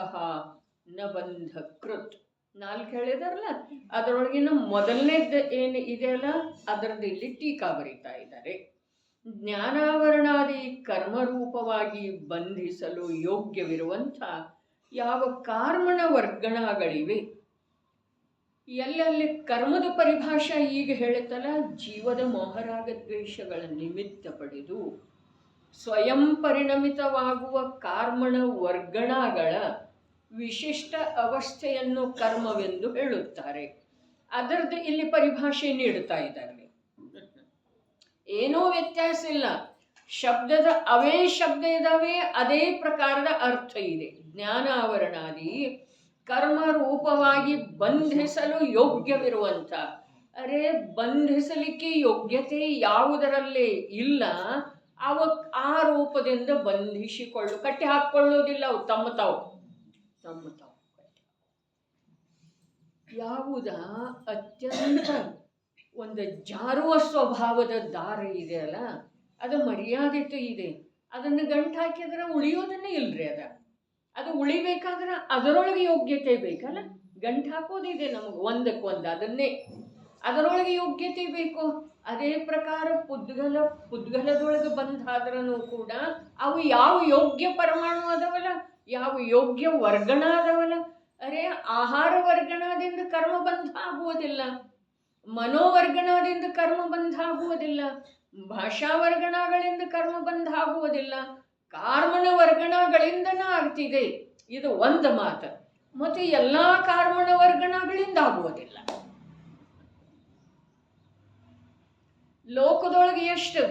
S1: ನ ಬಂಧಕೃತ್. 4 ಹೇಳಿದಾರಲ್ಲ, ಅದರೊಳಗಿನ ಮೊದಲನೇದು ಏನು ಇದೆಯಲ್ಲ ಅದರದ್ದು ಇಲ್ಲಿ ಟೀಕಾ ಬರೀತಾ ಇದ್ದಾರೆ. ಜ್ಞಾನಾವರಣಾದಿ ಕರ್ಮರೂಪವಾಗಿ ಬಂಧಿಸಲು ಯೋಗ್ಯವಿರುವಂಥ ಯಾವ ಕಾರ್ಮಣ ವರ್ಗಣಗಳಿವೆ, ಎಲ್ಲೆಲ್ಲಿ ಕರ್ಮದ ಪರಿಭಾಷಾ ಈಗ ಹೇಳುತ್ತಲ್ಲ, ಜೀವದ ಮೋಹರಾಗ ದ್ವೇಷಗಳ ನಿಮಿತ್ತ ಪಡೆದು ಸ್ವಯಂ ಪರಿಣಮಿತವಾಗುವ ಕಾರ್ಮಣ ವರ್ಗಣಗಳ ವಿಶಿಷ್ಟ ಅವಸ್ಥೆಯನ್ನು ಕರ್ಮವೆಂದು ಹೇಳುತ್ತಾರೆ. ಅದರದ್ದು ಇಲ್ಲಿ ಪರಿಭಾಷೆ ನೀಡುತ್ತಾ ಇದ್ದಾರೆ. ಏನೂ ವ್ಯತ್ಯಾಸ ಇಲ್ಲ. ಶಬ್ದದ ಅವೇ ಶಬ್ದ ಇದ್ದಾವೆ, ಅದೇ ಪ್ರಕಾರದ ಅರ್ಥ ಇದೆ. ಜ್ಞಾನಾವರಣಾದಿ ಕರ್ಮ ರೂಪವಾಗಿ ಬಂಧಿಸಲು ಯೋಗ್ಯವಿರುವಂಥ, ಅರೆ ಬಂಧಿಸಲಿಕ್ಕೆ ಯೋಗ್ಯತೆ ಯಾವುದರಲ್ಲೇ ಇಲ್ಲ, ಅವ ಆ ರೂಪದಿಂದ ಬಂಧಿಸಿಕೊಳ್ಳು, ಕಟ್ಟಿ ಹಾಕೊಳ್ಳೋದಿಲ್ಲ. ಅವು ತಮ್ಮ ತಾವು ಯಾವುದ ಅತ್ಯಂತ ಒಂದು ಜಾರುವ ಸ್ವಭಾವದ ದಾರ ಇದೆಯಲ್ಲ, ಅದು ಮರ್ಯಾದಿತ ಇದೆ. ಅದನ್ನು ಗಂಟು ಹಾಕಿದ್ರೆ ಉಳಿಯೋದನ್ನೇ ಇಲ್ರಿ. ಅದು ಉಳಿಬೇಕಾದ್ರೆ ಅದರೊಳಗೆ ಯೋಗ್ಯತೆ ಬೇಕಲ್ಲ. ಗಂಟು ಹಾಕೋದಿದೆ ನಮಗೆ ಒಂದಕ್ಕೊಂದು, ಅದರೊಳಗೆ ಯೋಗ್ಯತೆ ಬೇಕು. ಅದೇ ಪ್ರಕಾರ ಪುದ್ಗಲದೊಳಗೆ ಬಂದಾದ್ರೂ ಕೂಡ ಅವು ಯಾವ ಯೋಗ್ಯ ಪರಮಾಣು ಅದವಲ್ಲ, ಯಾವ ಯೋಗ್ಯ ವರ್ಗಣ ಅದವಲ್ಲ. ಅರೆ, ಆಹಾರ ವರ್ಗಣದಿಂದ ಕರ್ಮ ಬಂಧ ಆಗುವುದಿಲ್ಲ, ಮನೋವರ್ಗಣದಿಂದ ಕರ್ಮ ಬಂಧ ಆಗುವುದಿಲ್ಲ, ಭಾಷಾ ವರ್ಗಣಗಳಿಂದ ಕರ್ಮ ಬಂಧ ಆಗುವುದಿಲ್ಲ, ಕಾರ್ಮಣ ವರ್ಗಣಗಳಿಂದನೇ ಆಗ್ತಿದೆ. ಇದು ಒಂದು ಮಾತು. ಮತ್ತು ಎಲ್ಲ ಕಾರ್ಮಣ ವರ್ಗಣಗಳಿಂದ ಆಗುವುದಿಲ್ಲ. ಲೋಕದೊಳಗೆ ಎಷ್ಟು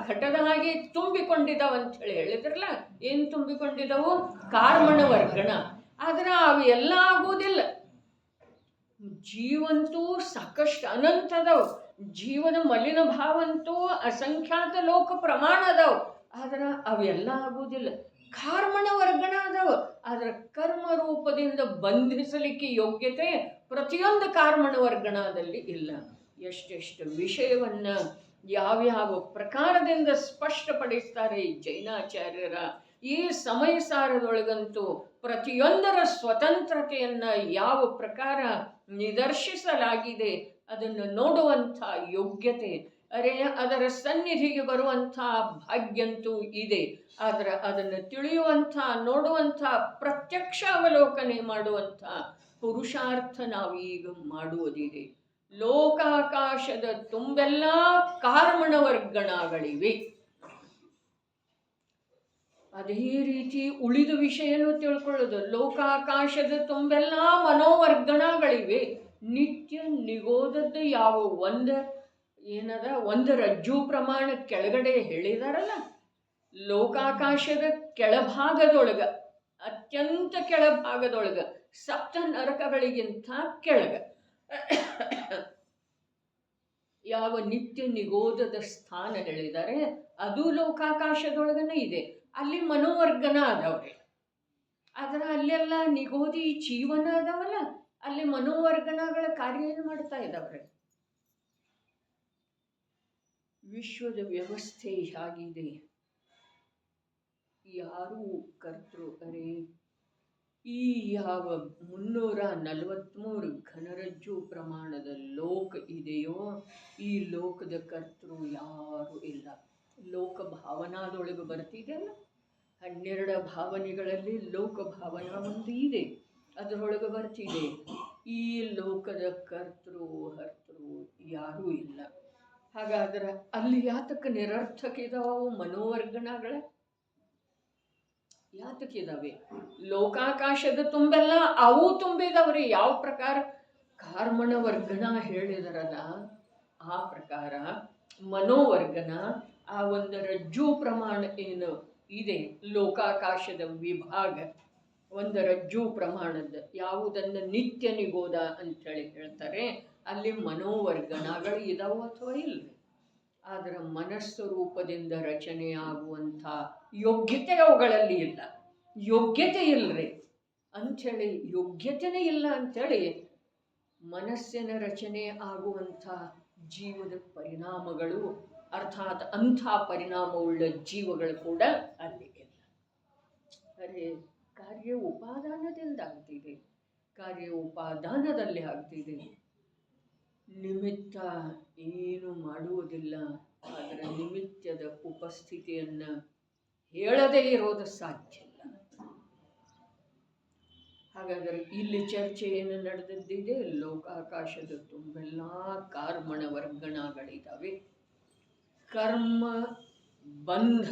S1: ಘಟದ ಹಾಗೆ ತುಂಬಿಕೊಂಡಿದ್ದಾವೆ ಅಂತ ಹೇಳಿದ್ರಲ್ಲ, ಏನು ತುಂಬಿಕೊಂಡಿದ್ದವು? ಕಾರ್ಮಣ ವರ್ಗಣ. ಆದ್ರೆ ಅವು ಎಲ್ಲ ಆಗುವುದಿಲ್ಲ. ಜೀವಂತೂ ಸಾಕಷ್ಟು ಅನಂತದವು, ಜೀವನ ಮಲಿನ ಭಾವಂತೂ ಅಸಂಖ್ಯಾತ ಲೋಕ ಪ್ರಮಾಣ ಅದಾವು. ಆದ್ರೆ ಅವೆಲ್ಲ ಆಗುವುದಿಲ್ಲ. ಕಾರ್ಮಣ ವರ್ಗಣ ಅದಾವ. ಆದ್ರೆ ಕರ್ಮ ರೂಪದಿಂದ ಬಂಧಿಸಲಿಕ್ಕೆ ಯೋಗ್ಯತೆ ಪ್ರತಿಯೊಂದು ಕಾರ್ಮಣ ವರ್ಗಣದಲ್ಲಿ ಇಲ್ಲ. ಎಷ್ಟೆಷ್ಟು ವಿಷಯವನ್ನ ಯಾವ್ಯಾವ ಪ್ರಕಾರದಿಂದ ಸ್ಪಷ್ಟಪಡಿಸ್ತಾರೆ ಜೈನಾಚಾರ್ಯರ ಈ ಸಮಯ ಸಾರದೊಳಗಂತೂ. ಪ್ರತಿಯೊಂದರ ಸ್ವತಂತ್ರತೆಯನ್ನ ಯಾವ ಪ್ರಕಾರ ನಿದರ್ಶಿಸಲಾಗಿದೆ ಅದನ್ನು ನೋಡುವಂಥ ಯೋಗ್ಯತೆ, ಅರೆ ಅದರ ಸನ್ನಿಧಿಗೆ ಬರುವಂಥ ಭಾಗ್ಯಂತೂ ಇದೆ. ಆದರೆ ಅದನ್ನು ತಿಳಿಯುವಂಥ, ನೋಡುವಂಥ, ಪ್ರತ್ಯಕ್ಷ ಅವಲೋಕನೆ ಮಾಡುವಂಥ ಪುರುಷಾರ್ಥ ನಾವೀಗ ಮಾಡುವುದಿದೆ. ಲೋಕಾಕಾಶದ ತುಂಬೆಲ್ಲ ಕಾರ್ಮಣ ವರ್ಗಣಗಳಿವೆ. ಅದೇ ರೀತಿ ಉಳಿದ ವಿಷಯನೂ ತಿಳ್ಕೊಳ್ಳೋದು. ಲೋಕಾಕಾಶದ ತುಂಬೆಲ್ಲ ಮನೋವರ್ಗಣಗಳಿವೆ. ನಿತ್ಯ ನಿಗೋದದ್ದು ಯಾವ ಒಂದು ರಜ್ಜು ಪ್ರಮಾಣ ಕೆಳಗಡೆ ಹೇಳಿದಾರಲ್ಲ, ಲೋಕಾಕಾಶದ ಕೆಳಭಾಗದೊಳಗ, ಅತ್ಯಂತ ಕೆಳಭಾಗದೊಳಗ, ಸಪ್ತ ನರಕಗಳಿಗಿಂತ ಕೆಳಗ ಯಾವ ನಿತ್ಯ ನಿಗೋದದ ಸ್ಥಾನ ಹೇಳಿದ್ದಾರೆ, ಅದು ಲೋಕಾಕಾಶದೊಳಗನೇ ಇದೆ. ಅಲ್ಲಿ ಮನೋವರ್ಗನ ಅದಾವ್ರಿ. ಆದ್ರೆ ಅಲ್ಲೆಲ್ಲ ನಿಗೋದಿ ಜೀವನ ಅದಾವಲ್ಲ, ಅಲ್ಲಿ ಮನೋವರ್ಗಣಗಳ ಕಾರ್ಯ ಏನು ಮಾಡ್ತಾ ಇದ್ದಾವ್ರೆ. ವಿಶ್ವದ ವ್ಯವಸ್ಥೆ ಹೇಗಿದೆ, ಯಾರು ಕರ್ತೃ? ಅರೆ, ಈ ಯಾವ 343 ಘನರಜ್ಜು ಪ್ರಮಾಣದ ಲೋಕ ಇದೆಯೋ, ಈ ಲೋಕದ ಕರ್ತೃ ಯಾರು ಇಲ್ಲ. ಲೋಕ ಭಾವನಾದೊಳಗೆ ಬರ್ತಿದೆಯಲ್ಲ, 12 ಭಾವನೆಗಳಲ್ಲಿ ಲೋಕ ಭಾವನಾ ಒಂದು ಇದೆ, ಅದರೊಳಗೆ ಬರ್ತಿದೆ. ಈ ಲೋಕದ ಕರ್ತೃ ಹರ್ತೃ ಯಾರೂ ಇಲ್ಲ. ಹಾಗಾದ್ರೆ ಅಲ್ಲಿ ಯಾತಕ್ಕೆ ನಿರರ್ಥಕಿದಾವು ಮನೋವರ್ಗಣಗಳ? ಯಾತಕ್ಕಿದಾವೆ? ಲೋಕಾಕಾಶದ ತುಂಬೆಲ್ಲ ಅವು ತುಂಬಿದವ್ರಿ. ಯಾವ ಪ್ರಕಾರ ಕಾರ್ಮಣ ವರ್ಗಣ ಹೇಳಿದಾರಲ್ಲ, ಆ ಪ್ರಕಾರ ಮನೋವರ್ಗನ ಆ ಒಂದು ರಜ್ಜು ಪ್ರಮಾಣ ಏನು ಇದೆ, ಲೋಕಾಕಾಶದ ವಿಭಾಗ ಒಂದು ರಜ್ಜು ಪ್ರಮಾಣದ ಯಾವುದನ್ನು ನಿತ್ಯ ನಿಗೋದ ಅಂಥೇಳಿ ಹೇಳ್ತಾರೆ, ಅಲ್ಲಿ ಮನೋವರ್ಗಣಗಳು ಇದಾವೆ ಅಥವಾ ಇಲ್ರಿ. ಆದರೆ ಮನಸ್ಸು ರೂಪದಿಂದ ರಚನೆ ಆಗುವಂಥ ಯೋಗ್ಯತೆ ಅವುಗಳಲ್ಲಿ ಇಲ್ಲ. ಯೋಗ್ಯತೆ ಇಲ್ಲರಿ ಅಂಥೇಳಿ, ಯೋಗ್ಯತೆನೇ ಇಲ್ಲ ಅಂಥೇಳಿ ಮನಸ್ಸಿನ ರಚನೆ ಆಗುವಂಥ ಜೀವದ ಪರಿಣಾಮಗಳು, ಅರ್ಥಾತ್ ಅಂಥ ಪರಿಣಾಮವುಳ್ಳ ಜೀವಗಳು ಕೂಡ ಅಲ್ಲಿ ಇಲ್ಲ. ಅರೆ, ಕಾರ್ಯ ಉಪಾದಾನದಿಂದ ಆಗ್ತಿದೆ, ಕಾರ್ಯ ಉಪಾದಾನದಲ್ಲಿ ಆಗ್ತಿದೆ. ನಿಮಿತ್ತ ಏನು ಮಾಡುವುದಿಲ್ಲ, ಅದರ ನಿಮಿತ್ತದ ಉಪಸ್ಥಿತಿಯನ್ನು ಹೇಳದೇ ಇರೋದು ಸಾಧ್ಯ ಇಲ್ಲ. ಹಾಗಾದರೆ ಇಲ್ಲಿ ಚರ್ಚೆ ಏನು ನಡೆದಿದ್ದಿದೆ, ಲೋಕಾಕಾಶದ ತುಂಬೆಲ್ಲ ಕಾರ್ಮಣ ವರ್ಗಣಗಳಿದ್ದಾವೆ. ಕರ್ಮ ಬಂಧ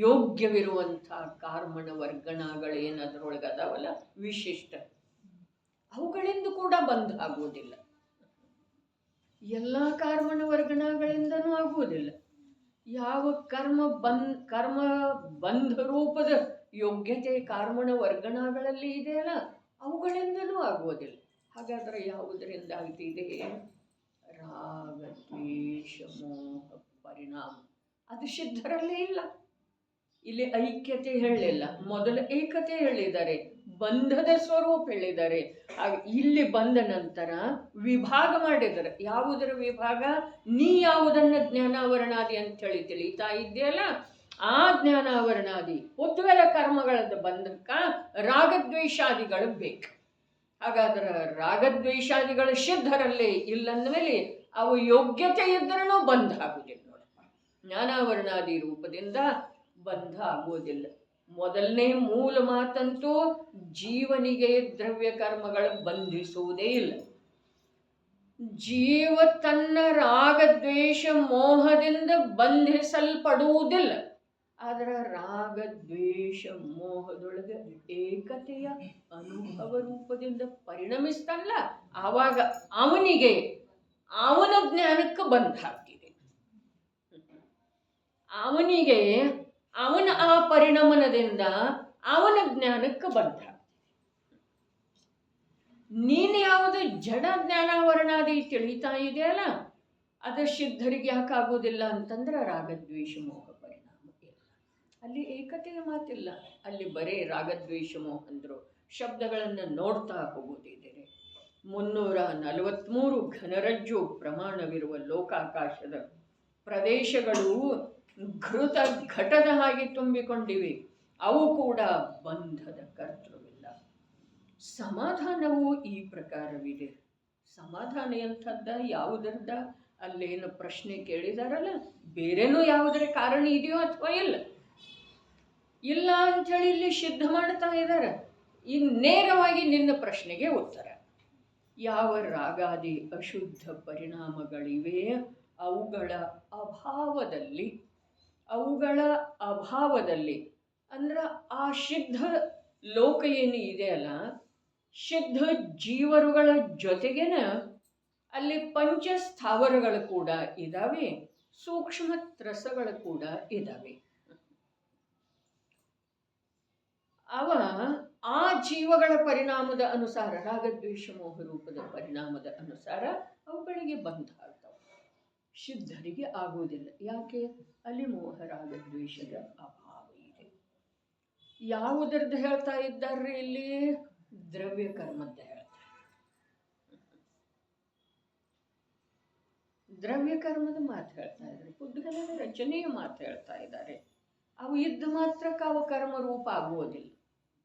S1: ಯೋಗ್ಯವಿರುವಂಥ ಕಾರ್ಮಣ ವರ್ಗಣಗಳೇನದ್ರೊಳಗೆ ಅದಾವಲ್ಲ ವಿಶಿಷ್ಟ, ಅವುಗಳಿಂದ ಕೂಡ ಬಂಧ ಆಗುವುದಿಲ್ಲ. ಎಲ್ಲ ಕಾರ್ಮಣ ವರ್ಗಣಗಳಿಂದನೂ ಆಗುವುದಿಲ್ಲ. ಯಾವ ಕರ್ಮ ಬಂಧ ರೂಪದ ಯೋಗ್ಯತೆ ಕಾರ್ಮಣ ವರ್ಗಣಗಳಲ್ಲಿ ಇದೆಯಲ್ಲ, ಅವುಗಳಿಂದಲೂ ಆಗುವುದಿಲ್ಲ. ಹಾಗಾದರೆ ಯಾವುದರಿಂದ ಆಗ್ತಿದೆ? ರಾಗ ದ್ವೇಷ ಮೋಹ ಪರಿಣಾಮ. ಅದು ಸಿದ್ಧರಲ್ಲೇ ಇಲ್ಲ. ಇಲ್ಲಿ ಐಕ್ಯತೆ ಹೇಳಿಲ್ಲ, ಮೊದಲು ಏಕತೆ ಹೇಳಿದ್ದಾರೆ, ಬಂಧದ ಸ್ವರೂಪ ಹೇಳಿದ್ದಾರೆ. ಹಾಗೆ ಇಲ್ಲಿ ಬಂದ ನಂತರ ವಿಭಾಗ ಮಾಡಿದ್ದಾರೆ. ಯಾವುದರ ವಿಭಾಗ? ನೀ ಯಾವುದನ್ನು ಜ್ಞಾನಾವರಣಾದಿ ಅಂತೇಳಿ ತಿಳಿತಾ ಇದೆಯಲ್ಲ, ಆ ಜ್ಞಾನಾವರಣಾದಿ ಉದ್ವೇಲ ಕರ್ಮಗಳದ್ದು ಬಂಧಕ್ಕ ರಾಗದ್ವೇಷಾದಿಗಳು ಬೇಕು. ಹಾಗಾದ್ರೆ ರಾಗದ್ವೇಷಾದಿಗಳು ಸಿದ್ಧರಲ್ಲೇ ಇಲ್ಲಂದ್ಮೇಲೆ ಅವು ಯೋಗ್ಯತೆ ಇದ್ರೂ ಬಂಧ ಆಗುವುದಿಲ್ಲ. ನೋಡಪ್ಪ, ಜ್ಞಾನಾವರಣಾದಿ ರೂಪದಿಂದ ಬಂಧ ಆಗುವುದಿಲ್ಲ. ಮೊದಲನೇ ಮೂಲ ಮಾತಂತೂ ಜೀವನಿಗೆ ದ್ರವ್ಯ ಕರ್ಮಗಳು ಬಂಧಿಸುವುದೇ ಇಲ್ಲ. ಜೀವ ತನ್ನ ರಾಗದ್ವೇಷ ಮೋಹದಿಂದ ಬಂಧಿಸಲ್ಪಡುವುದಿಲ್ಲ. ಆದರೆ ರಾಗದ್ವೇಷ ಮೋಹದೊಳಗೆ ಏಕತೆಯ ಅನುಭವ ರೂಪದಿಂದ ಪರಿಣಮಿಸ್ತಲ್ಲ, ಆವಾಗ ಅವನಿಗೆ ಅವನ ಜ್ಞಾನಕ್ಕೆ ಬಂಧ ಆಗ್ತಿದೆ. ಅವನಿಗೆ ಅವನ ಆ ಪರಿಣಮನದಿಂದ ಅವನ ಜ್ಞಾನಕ್ಕೆ ಬಂಧ. ನೀನು ಯಾವುದು ಜಡ ಜ್ಞಾನಾವರಣಾದಿ ತಿಳಿತಾ ಇದೆಯಲ್ಲ, ಅದು ಸಿದ್ಧರಿಗೆ ಯಾಕಾಗೋದಿಲ್ಲ ಅಂತಂದ್ರೆ ರಾಗದ್ವೇಷ ಮೋಹ ಪರಿಣಾಮ ಇಲ್ಲ. ಅಲ್ಲಿ ಏಕತೆಯ ಮಾತಿಲ್ಲ, ಅಲ್ಲಿ ಬರೇ ರಾಗದ್ವೇಷ ಮೋಹ ಅಂದರು. ಶಬ್ದಗಳನ್ನು ನೋಡ್ತಾ ಹೋಗುತ್ತಿದ್ದೇನೆ. 343 ಘನರಜ್ಜು ಪ್ರಮಾಣವಿರುವ ಲೋಕಾಕಾಶದ ಪ್ರದೇಶಗಳು ಘೃತ ಘಟದ ಹಾಗೆ ತುಂಬಿಕೊಂಡಿವೆ. ಅವು ಕೂಡ ಬಂಧದ ಕರ್ತೃವಿಲ್ಲ. ಸಮಾಧಾನವು ಈ ಪ್ರಕಾರವಿದೆ. ಸಮಾಧಾನ ಎಂಥದ್ದ, ಯಾವುದರದ? ಅಲ್ಲೇನು ಪ್ರಶ್ನೆ ಕೇಳಿದಾರಲ್ಲ, ಬೇರೆನೂ ಯಾವುದರ ಕಾರಣ ಇದೆಯೋ ಅಥವಾ ಇಲ್ಲ ಇಲ್ಲ ಅಂಥೇಳಿ ಇಲ್ಲಿ ಸಿದ್ಧ ಮಾಡ್ತಾ ಇದ್ದಾರೆ. ಈಗ ನೇರವಾಗಿ ನಿನ್ನ ಪ್ರಶ್ನೆಗೆ ಉತ್ತರ. ಯಾವ ರಾಗಾದಿ ಅಶುದ್ಧ ಪರಿಣಾಮಗಳಿವೆ, ಅವುಗಳ ಅಭಾವದಲ್ಲಿ ಅಂದ್ರೆ ಆ ಸಿದ್ಧ ಲೋಕ ಏನು ಇದೆಯಲ್ಲ, ಸಿದ್ಧ ಜೀವರುಗಳ ಜೊತೆಗೇನ ಅಲ್ಲಿ ಪಂಚಸ್ಥಾವರಗಳು ಕೂಡ ಇದ್ದಾವೆ, ಸೂಕ್ಷ್ಮ ತ್ರಸಗಳು ಕೂಡ ಇದ್ದಾವೆ. ಅವ ಆ ಜೀವಗಳ ಪರಿಣಾಮದ ಅನುಸಾರ, ರಾಗದ್ವೇಷ ಮೋಹ ರೂಪದ ಪರಿಣಾಮದ ಅನುಸಾರ ಅವುಗಳಿಗೆ ಬಂಧ ಆಗ್ತಾವೆ. ಸಿದ್ಧರಿಗೆ ಆಗುವುದಿಲ್ಲ. ಯಾಕೆ? ಅಲ್ಲಿ ಮೋಹ ರಾಗದ್ವೇಷದ ಅಭಾವ ಇದೆ. ಯಾವುದರದ್ದು ಹೇಳ್ತಾ ಇದ್ದಾರೆ ಇಲ್ಲಿ? ದ್ರವ್ಯ ಕರ್ಮದ ಹೇಳ್ತಾರೆ. ದ್ರವ್ಯ ಕರ್ಮದ ಮಾತು ಹೇಳ್ತಾ ಇದ್ದಾರೆ, ಪುದ್ಗಲನ ರಚನೆಯ ಮಾತು ಹೇಳ್ತಾ ಇದ್ದಾರೆ. ಅವು ಇದ್ದ ಮಾತ್ರಕ್ಕೆ ಅವು ಕರ್ಮ ರೂಪ ಆಗುವುದಿಲ್ಲ.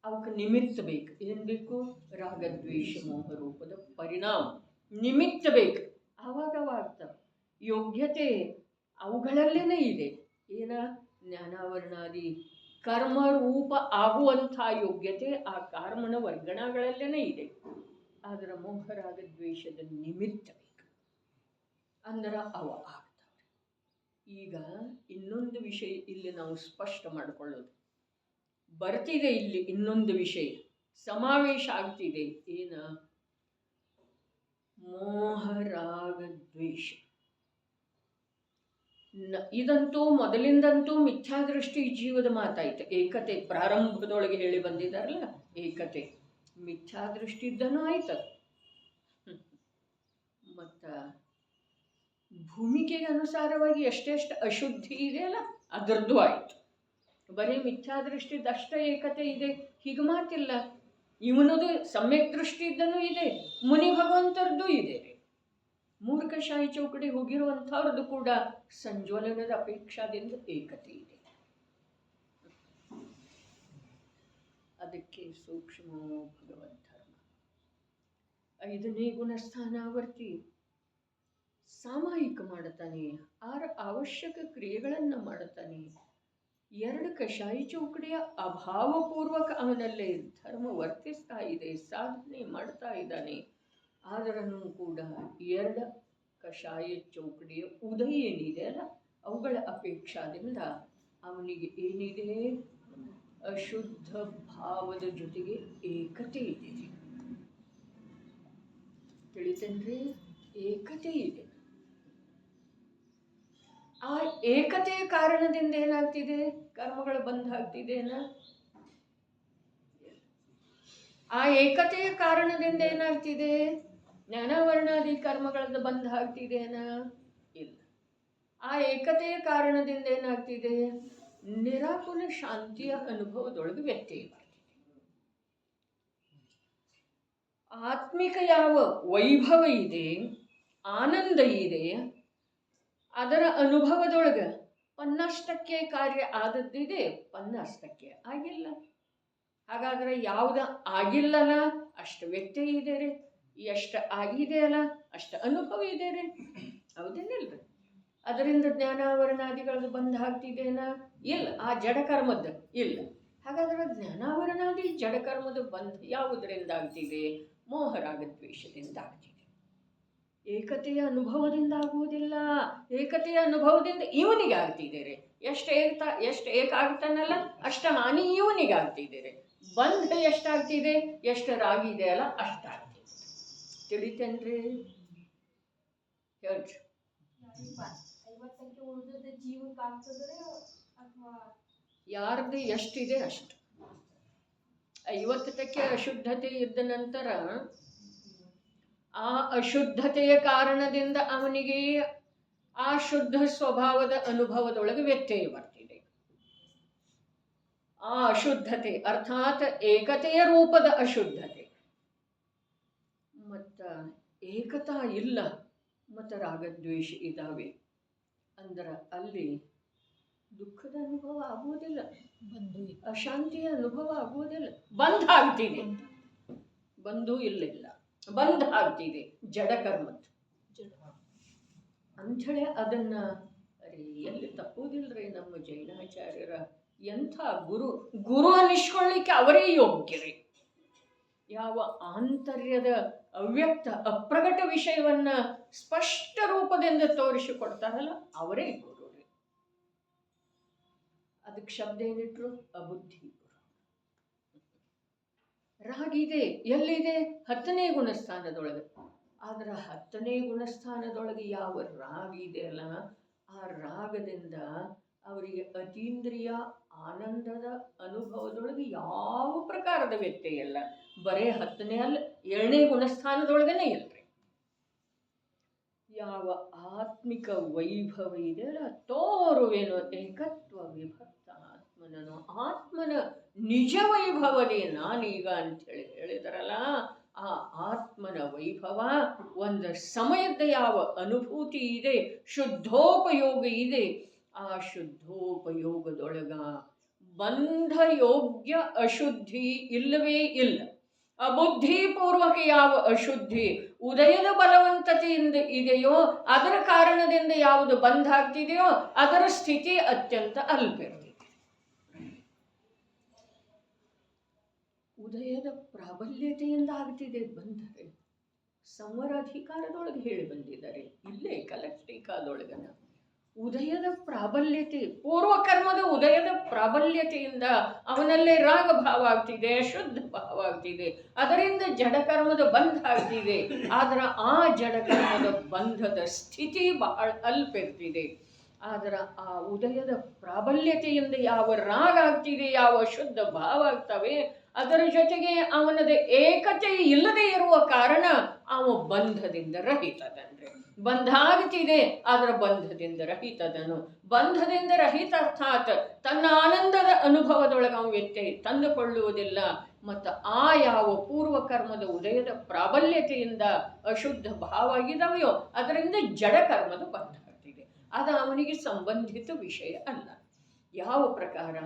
S1: ಅವಕ್ಕೆ ನಿಮಿತ್ತ ಬೇಕು. ಏನು ಬೇಕು? ರಾಗದ್ವೇಷ ಮೋಹ ರೂಪದ ಪರಿಣಾಮ ನಿಮಿತ್ತ ಬೇಕು. ಆವಾಗವಾಗ್ತವೆ. ಯೋಗ್ಯತೆ ಅವುಗಳಲ್ಲೇನೇ ಇದೆ. ಏನ? ಜ್ಞಾನಾವರಣಾದಿ ಕರ್ಮರೂಪ ಆಗುವಂಥ ಯೋಗ್ಯತೆ ಆ ಕರ್ಮನ ವರ್ಗಣಗಳಲ್ಲೇನೇ ಇದೆ. ಆದರೆ ಮೋಹ ರಾಗದ್ವೇಷದ ನಿಮಿತ್ತ ಬೇಕು. ಅಂದ್ರೆ ಅವ ಆಗ್ತವೆ. ಈಗ ಇನ್ನೊಂದು ವಿಷಯ ಇಲ್ಲಿ ನಾವು ಸ್ಪಷ್ಟ ಮಾಡಿಕೊಳ್ಳೋದು ಬರ್ತಿದೆ. ಇಲ್ಲಿ ಇನ್ನೊಂದು ವಿಷಯ ಸಮಾವೇಶ ಆಗ್ತಿದೆ. ಏನ? ಮೋಹ ರಾಗದ್ವೇಷ. ಇದಂತೂ ಮೊದಲಿಂದಂತೂ ಮಿಥ್ಯಾದೃಷ್ಟಿ ಜೀವದ ಮಾತಾಯ್ತು. ಏಕತೆ ಪ್ರಾರಂಭದೊಳಗೆ ಹೇಳಿ ಬಂದಿದ್ದಾರಲ್ಲ, ಏಕತೆ ಮಿಥ್ಯಾದೃಷ್ಟಿ ಇದ್ದನೂ ಆಯ್ತದ. ಮತ್ತು ಭೂಮಿಕೆಗೆ ಅನುಸಾರವಾಗಿ ಎಷ್ಟೆಷ್ಟು ಅಶುದ್ಧಿ ಇದೆಯಲ್ಲ ಅದರದ್ದು ಆಯಿತು. ಬರೀ ಮಿಥ್ಯಾದೃಷ್ಟಿದಷ್ಟೇ ಏಕತೆ ಇದೆ ಹೀಗೆ ಮಾತಿಲ್ಲ. ಇವನದು ಸಮ್ಯಕ್ ದೃಷ್ಟಿ ಇದ್ದನೂ ಇದೆ, ಮುನಿ ಭಗವಂತರದ್ದು ಇದೆ. ಮೂರ್ಖಶಾಹಿ ಚೌಕಡಿ ಹೋಗಿರುವಂಥವ್ರದ್ದು ಕೂಡ ಸಂಜ್ವಲನದ ಅಪೇಕ್ಷಾದಿಂದ ಏಕತೆ ಇದೆ. ಅದಕ್ಕೆ ಸೂಕ್ಷ್ಮೋ ಭಗವದ್ಧರ್ಮ. 5ನೇ ಗುಣಸ್ಥಾನಾವರ್ತಿ ಸಾಮಾಯಿಕ ಮಾಡುತ್ತಾನೆ, 6 ಅವಶ್ಯಕ ಕ್ರಿಯೆಗಳನ್ನು ಮಾಡುತ್ತಾನೆ. 2 ಕಷಾಯಿ ಚೌಕಡಿಯ ಅಭಾವಪೂರ್ವಕ ಅವನಲ್ಲಿ ಧರ್ಮ ವರ್ತಿಸ್ತಾ ಇದೆ, ಸಾಧನೆ ಮಾಡ್ತಾ ಇದ್ದಾನೆ. ಆದರೂ ಕೂಡ 2 ಕಷಾಯ ಚೌಕಡಿಯ ಉದಯ ಏನಿದೆ ಅಲ್ಲ ಅವುಗಳ ಅಪೇಕ್ಷಾದಿಂದ ಅವನಿಗೆ ಏನಿದೆ? ಅಶುದ್ಧ ಭಾವದ ಜೊತೆಗೆ ಏಕತೆ ಇದೆ. ತಿಳಿತೇನ್ರಿ? ಏಕತೆ ಇದೆ. ಆ ಏಕತೆಯ ಕಾರಣದಿಂದ ಏನಾಗ್ತಿದೆ? ಕರ್ಮಗಳು ಬಂಧ ಆಗ್ತಿದೆನ? ಆ ಏಕತೆಯ ಕಾರಣದಿಂದ ಏನಾಗ್ತಿದೆ? ಜ್ಞಾನಾವರಣಾದಿ ಕರ್ಮಗಳದ್ದು ಬಂಧ ಆಗ್ತಿದೆನ? ಇಲ್ಲ. ಆ ಏಕತೆಯ ಕಾರಣದಿಂದ ಏನಾಗ್ತಿದೆ? ನಿರಾಕುಲ ಶಾಂತಿಯ ಅನುಭವದೊಳಗೆ ವ್ಯತ್ಯಯ ಬರ್ತಿದೆ. ಆತ್ಮಿಕ ಯಾವ ವೈಭವ ಇದೆ, ಆನಂದ ಇದೆ, ಅದರ ಅನುಭವದೊಳಗೆ 50% ಕಾರ್ಯ ಆದದ್ದಿದೆ, 50% ಆಗಿಲ್ಲ. ಹಾಗಾದರೆ ಯಾವುದು ಆಗಿಲ್ಲಲ್ಲ ಅಷ್ಟು ವ್ಯಕ್ತಿ ಇದೆ ರೀ, ಎಷ್ಟು ಆಗಿದೆ ಅಲ್ಲ ಅಷ್ಟು ಅನುಭವ ಇದೆ ರೀ. ಹೌದೇನಿಲ್ರಿ? ಅದರಿಂದ ಜ್ಞಾನಾವರಣಾದಿಗಳದ್ದು ಬಂಧ ಆಗ್ತಿದೆನಾ? ಇಲ್ಲ. ಆ ಜಡಕರ್ಮದ್ದು ಇಲ್ಲ. ಹಾಗಾದರೆ ಜ್ಞಾನಾವರಣಾದಿ ಜಡಕರ್ಮದ ಬಂಧ ಯಾವುದರಿಂದ ಆಗ್ತಿದೆ? ಮೋಹ ರಾಗದ್ವೇಷದಿಂದ ಆಗ್ತಿದೆ. ಏಕತೆಯ ಅನುಭವದಿಂದ ಆಗುವುದಿಲ್ಲ. ಏಕತೆಯ ಅನುಭವದಿಂದ ಇವನಿಗೆ ಆಗ್ತಿದ್ದೀರಿ. ಎಷ್ಟು ಏಕ ಆಗ್ತಾನಲ್ಲ ಅಷ್ಟು ಹಾನಿ ಇವನಿಗೆ ಆಗ್ತಿದ್ದೀರಿ. ಬಂಧ ಎಷ್ಟಾಗ್ತಿದೆ, ಎಷ್ಟು ರಾಗಿದೆ ಅಲ್ಲ ಅಷ್ಟಾಗ್ತಿದೆ. ತಿಳಿತೇನ್ರಿ? ಹೇಳ್ರಿ. ಯಾರ್ದು ಎಷ್ಟಿದೆ ಅಷ್ಟು. 50% ಅಶುದ್ಧತೆ ಇದ್ದ ನಂತರ ಆ ಅಶುದ್ಧತೆಯ ಕಾರಣದಿಂದ ಅವನಿಗೆ ಆ ಶುದ್ಧ ಸ್ವಭಾವದ ಅನುಭವದೊಳಗೆ ವ್ಯತ್ಯಯ ಬರ್ತಿದೆ. ಆ ಅಶುದ್ಧತೆ ಅರ್ಥಾತ್ ಏಕತೆಯ ರೂಪದ ಅಶುದ್ಧತೆ. ಮತ್ತು ಏಕತಾ ಇಲ್ಲ ಮತ್ತು ರಾಗದ್ವೇಷ ಇದ್ದಾವೆ ಅಂದ್ರೆ ಅಲ್ಲಿ ದುಃಖದ ಅನುಭವ ಆಗುವುದಿಲ್ಲ, ಅಶಾಂತಿಯ ಅನುಭವ ಆಗುವುದಿಲ್ಲ. ಬಂಧ ಆಗ್ತಿದೆ. ಬಂಧು ಇಲ್ಲ, ಬಂಧ ಆಗ್ತಿದೆ ಜಡಕರ್ಮದ್ದು ಅಂಥೇಳಿ ಅದನ್ನ ಎಲ್ಲಿ ತಪ್ಪುವುದಿಲ್ಲರಿ. ನಮ್ಮ ಜೈನಾಚಾರ್ಯರ ಎಂಥ ಗುರು ಅನ್ನಿಸ್ಕೊಳ್ಳಿಕ್ಕೆ ಅವರೇ ಯೋಗ್ಯರೇ. ಯಾವ ಆಂತರ್ಯದ ಅವ್ಯಕ್ತ ಅಪ್ರಗಟ ವಿಷಯವನ್ನ ಸ್ಪಷ್ಟ ರೂಪದಿಂದ ತೋರಿಸಿಕೊಡ್ತಾರಲ್ಲ ಅವರೇ ಗುರು. ಅದಕ್ಕೆ ಶಬ್ದ ಏನಿಟ್ರು? ಅಬುದ್ಧಿ. ರಾಗಿದೆ ಎಲ್ಲಿದೆ? 10ನೇ ಗುಣಸ್ಥಾನದೊಳಗೆ. ಆದ್ರೆ 10ನೇ ಗುಣಸ್ಥಾನದೊಳಗೆ ಯಾವ ರಾಗ ಇದೆಯಲ್ಲ, ಆ ರಾಗದಿಂದ ಅವರಿಗೆ ಅತೀಂದ್ರಿಯ ಆನಂದದ ಅನುಭವದೊಳಗೆ ಯಾವ ಪ್ರಕಾರದ ವ್ಯತ್ಯಯ ಇಲ್ಲ. ಬರೇ 10ನೇ ಅಲ್ಲ, 7ನೇ ಗುಣಸ್ಥಾನದೊಳಗನೆ ಇಲ್ರಿ. ಯಾವ ಆತ್ಮಿಕ ವೈಭವ ಇದೆಯಲ್ಲ, ತೋರುವೇನು ಏಕತ್ವ ವಿಭಕ್ತ ಆತ್ಮನನು. ಆತ್ಮನ ನಿಜ ವೈಭವದೇ ನಾನೀಗ ಅಂಥೇಳಿ ಹೇಳಿದರಲ್ಲ, ಆ ಆತ್ಮನ ವೈಭವ ಒಂದು ಸಮಯದ ಯಾವ ಅನುಭೂತಿ ಇದೆ, ಶುದ್ಧೋಪಯೋಗ ಇದೆ, ಆ ಶುದ್ಧೋಪಯೋಗದೊಳಗ ಬಂಧ ಯೋಗ್ಯ ಅಶುದ್ಧಿ ಇಲ್ಲವೇ ಇಲ್ಲ. ಅಬುದ್ಧಿಪೂರ್ವಕ ಯಾವ ಅಶುದ್ಧಿ ಉದಯದ ಬಲವಂತತೆಯಿಂದ ಇದೆಯೋ, ಅದರ ಕಾರಣದಿಂದ ಯಾವುದು ಬಂಧ ಆಗ್ತಿದೆಯೋ ಅದರ ಸ್ಥಿತಿ ಅತ್ಯಂತ ಅಲ್ಪ ಇರ್ತದೆ. ಉದಯದ ಪ್ರಾಬಲ್ಯತೆಯಿಂದ ಆಗ್ತಿದೆ ಬಂಧರೆ. ಸಂವರ ಅಧಿಕಾರದೊಳಗೆ ಹೇಳಿ ಬಂದಿದ್ದಾರೆ, ಇಲ್ಲೇ ಕಲಕ್ಷಿಕಾದೊಳಗನ ಉದಯದ ಪ್ರಾಬಲ್ಯತೆ, ಪೂರ್ವಕರ್ಮದ ಉದಯದ ಪ್ರಾಬಲ್ಯತೆಯಿಂದ ಅವನಲ್ಲೇ ರಾಗ ಭಾವ ಆಗ್ತಿದೆ, ಶುದ್ಧ ಭಾವ ಆಗ್ತಿದೆ, ಅದರಿಂದ ಜಡಕರ್ಮದ ಬಂಧ ಆಗ್ತಿದೆ. ಆದ್ರೆ ಆ ಜಡಕರ್ಮದ ಬಂಧದ ಸ್ಥಿತಿ ಬಹಳ ಅಲ್ಪ ಇರ್ತಿದೆ. ಆದ್ರೆ ಆ ಉದಯದ ಪ್ರಾಬಲ್ಯತೆಯಿಂದ ಯಾವ ರಾಗ ಆಗ್ತಿದೆ, ಯಾವ ಶುದ್ಧ ಭಾವ ಆಗ್ತವೆ, ಅದರ ಜೊತೆಗೆ ಅವನದ ಏಕತೆ ಇಲ್ಲದೆ ಇರುವ ಕಾರಣ ಅವ ಬಂಧದಿಂದ ರಹಿತದನ್ರಿ. ಬಂಧ ಆಗ್ತಿದೆ, ಅದರ ಬಂಧದಿಂದ ರಹಿತದನು. ಬಂಧದಿಂದ ರಹಿತ ಅರ್ಥಾತ್ ತನ್ನ ಆನಂದದ ಅನುಭವದೊಳಗೆ ಅವನು ವ್ಯತ್ಯಯ ತಂದುಕೊಳ್ಳುವುದಿಲ್ಲ. ಮತ್ತು ಆ ಯಾವ ಪೂರ್ವಕರ್ಮದ ಉದಯದ ಪ್ರಾಬಲ್ಯತೆಯಿಂದ ಅಶುದ್ಧ ಭಾವ ಆಗಿದವೆಯೋ ಅದರಿಂದ ಜಡಕರ್ಮದ ಬಂಧ ಆಗ್ತಿದೆ. ಅದು ಅವನಿಗೆ ಸಂಬಂಧಿತ ವಿಷಯ ಅಲ್ಲ. ಯಾವ ಪ್ರಕಾರ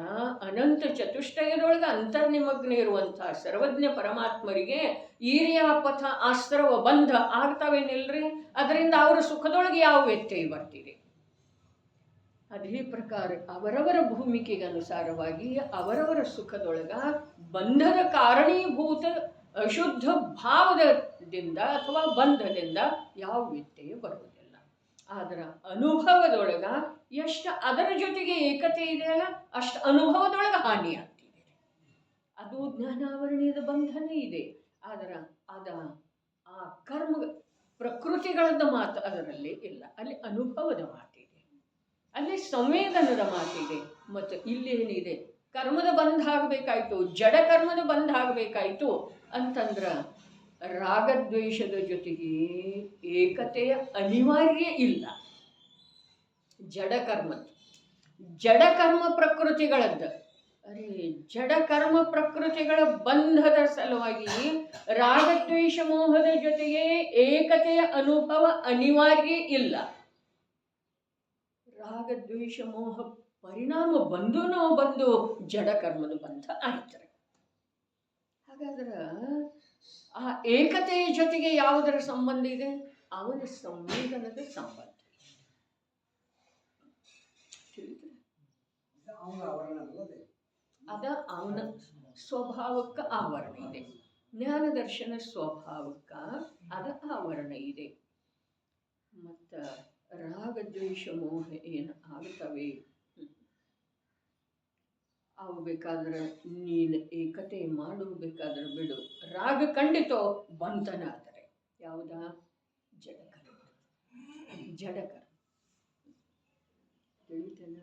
S1: ಅನಂತ ಚತುಷ್ಟಯದೊಳಗೆ ಅಂತರ್ನಿಮಗ್ನ ಇರುವಂತಹ ಸರ್ವಜ್ಞ ಪರಮಾತ್ಮರಿಗೆ ಈರ್ಯಾಪಥ ಆಸ್ತ್ರವ ಬಂಧ ಆಗ್ತಾವೇನಿಲ್ರಿ, ಅದರಿಂದ ಅವರ ಸುಖದೊಳಗೆ ಯಾವ ವ್ಯತ್ಯಯ ಬರ್ತಿದೆ. ಅದೇ ಪ್ರಕಾರ ಅವರವರ ಭೂಮಿಕೆಗೆ ಅನುಸಾರವಾಗಿ ಅವರವರ ಸುಖದೊಳಗ ಬಂಧದ ಕಾರಣೀಭೂತ ಅಶುದ್ಧ ಭಾವದಿಂದ ಅಥವಾ ಬಂಧದಿಂದ ಯಾವ ವ್ಯತ್ಯಯ ಬರುವುದಿಲ್ಲ. ಆದ್ರೆ ಅನುಭವದೊಳಗ ಎಷ್ಟು ಅದರ ಜೊತೆಗೆ ಏಕತೆ ಇದೆಯಲ್ಲ, ಅಷ್ಟು ಅನುಭವದೊಳಗೆ ಹಾನಿ ಆಗ್ತಿದೆ. ಅದು ಜ್ಞಾನಾವರಣೀಯದ ಬಂಧನೇ ಇದೆ. ಆದ್ರೆ ಆ ಕರ್ಮ ಪ್ರಕೃತಿಗಳದ್ದು ಮಾತು ಅದರಲ್ಲಿ ಇಲ್ಲ. ಅಲ್ಲಿ ಅನುಭವದ ಮಾತಿದೆ, ಅಲ್ಲಿ ಸಂವೇದನದ ಮಾತಿದೆ. ಮತ್ತು ಇಲ್ಲೇನಿದೆ, ಕರ್ಮದ ಬಂಧ ಆಗಬೇಕಾಯ್ತು, ಜಡ ಕರ್ಮದ ಬಂಧ ಆಗಬೇಕಾಯ್ತು ಅಂತಂದ್ರೆ ರಾಗದ್ವೇಷದ ಜೊತೆಗೆ ಏಕತೆಯ ಅನಿವಾರ್ಯ ಇಲ್ಲ. ಜಡಕರ್ಮ ಪ್ರಕೃತಿಗಳದ್ದು, ಅರೆ ಜಡಕರ್ಮ ಪ್ರಕೃತಿಗಳ ಬಂಧದ ಸಲುವಾಗಿ ರಾಗದ್ವೇಷ ಮೋಹದ ಜೊತೆಗೆ ಏಕತೆಯ ಅನುಭವ ಅನಿವಾರ್ಯ ಇಲ್ಲ. ರಾಗದ್ವೇಷ ಮೋಹ ಪರಿಣಾಮ ಬಂದು ಜಡಕರ್ಮದ ಬಂಧ ಆಯ್ತಾರೆ. ಹಾಗಾದ್ರೆ ಆ ಏಕತೆಯ ಜೊತೆಗೆ ಯಾವುದರ ಸಂಬಂಧ ಇದೆ? ಅವನ ಸಂವೇದನದ ಸಂಬಂಧ. ಅದ ಅವನ ಸ್ವಭಾವಕ್ಕೆ ಆವರಣ ಇದೆ. ಜ್ಞಾನದರ್ಶನ ಸ್ವಭಾವಕ್ಕೆ ಅದ ಆವರಣ ಇದೆ. ಮತ್ತು ರಾಗದ್ವೇಷ ಮೋಹ ಏನು ಆಗ್ತವೆ ಅವು ಬೇಕಾದ್ರೆ ನೀನು ಏಕತೆ ಮಾಡಬೇಕಾದ್ರೆ ಬಿಡು. ರಾಗ ಖಂಡಿತ ಬಂಧನ ಆದರೆ ಯಾವುದಾ? ಜಡಕರ್ಮ ತಿಳಿತನ.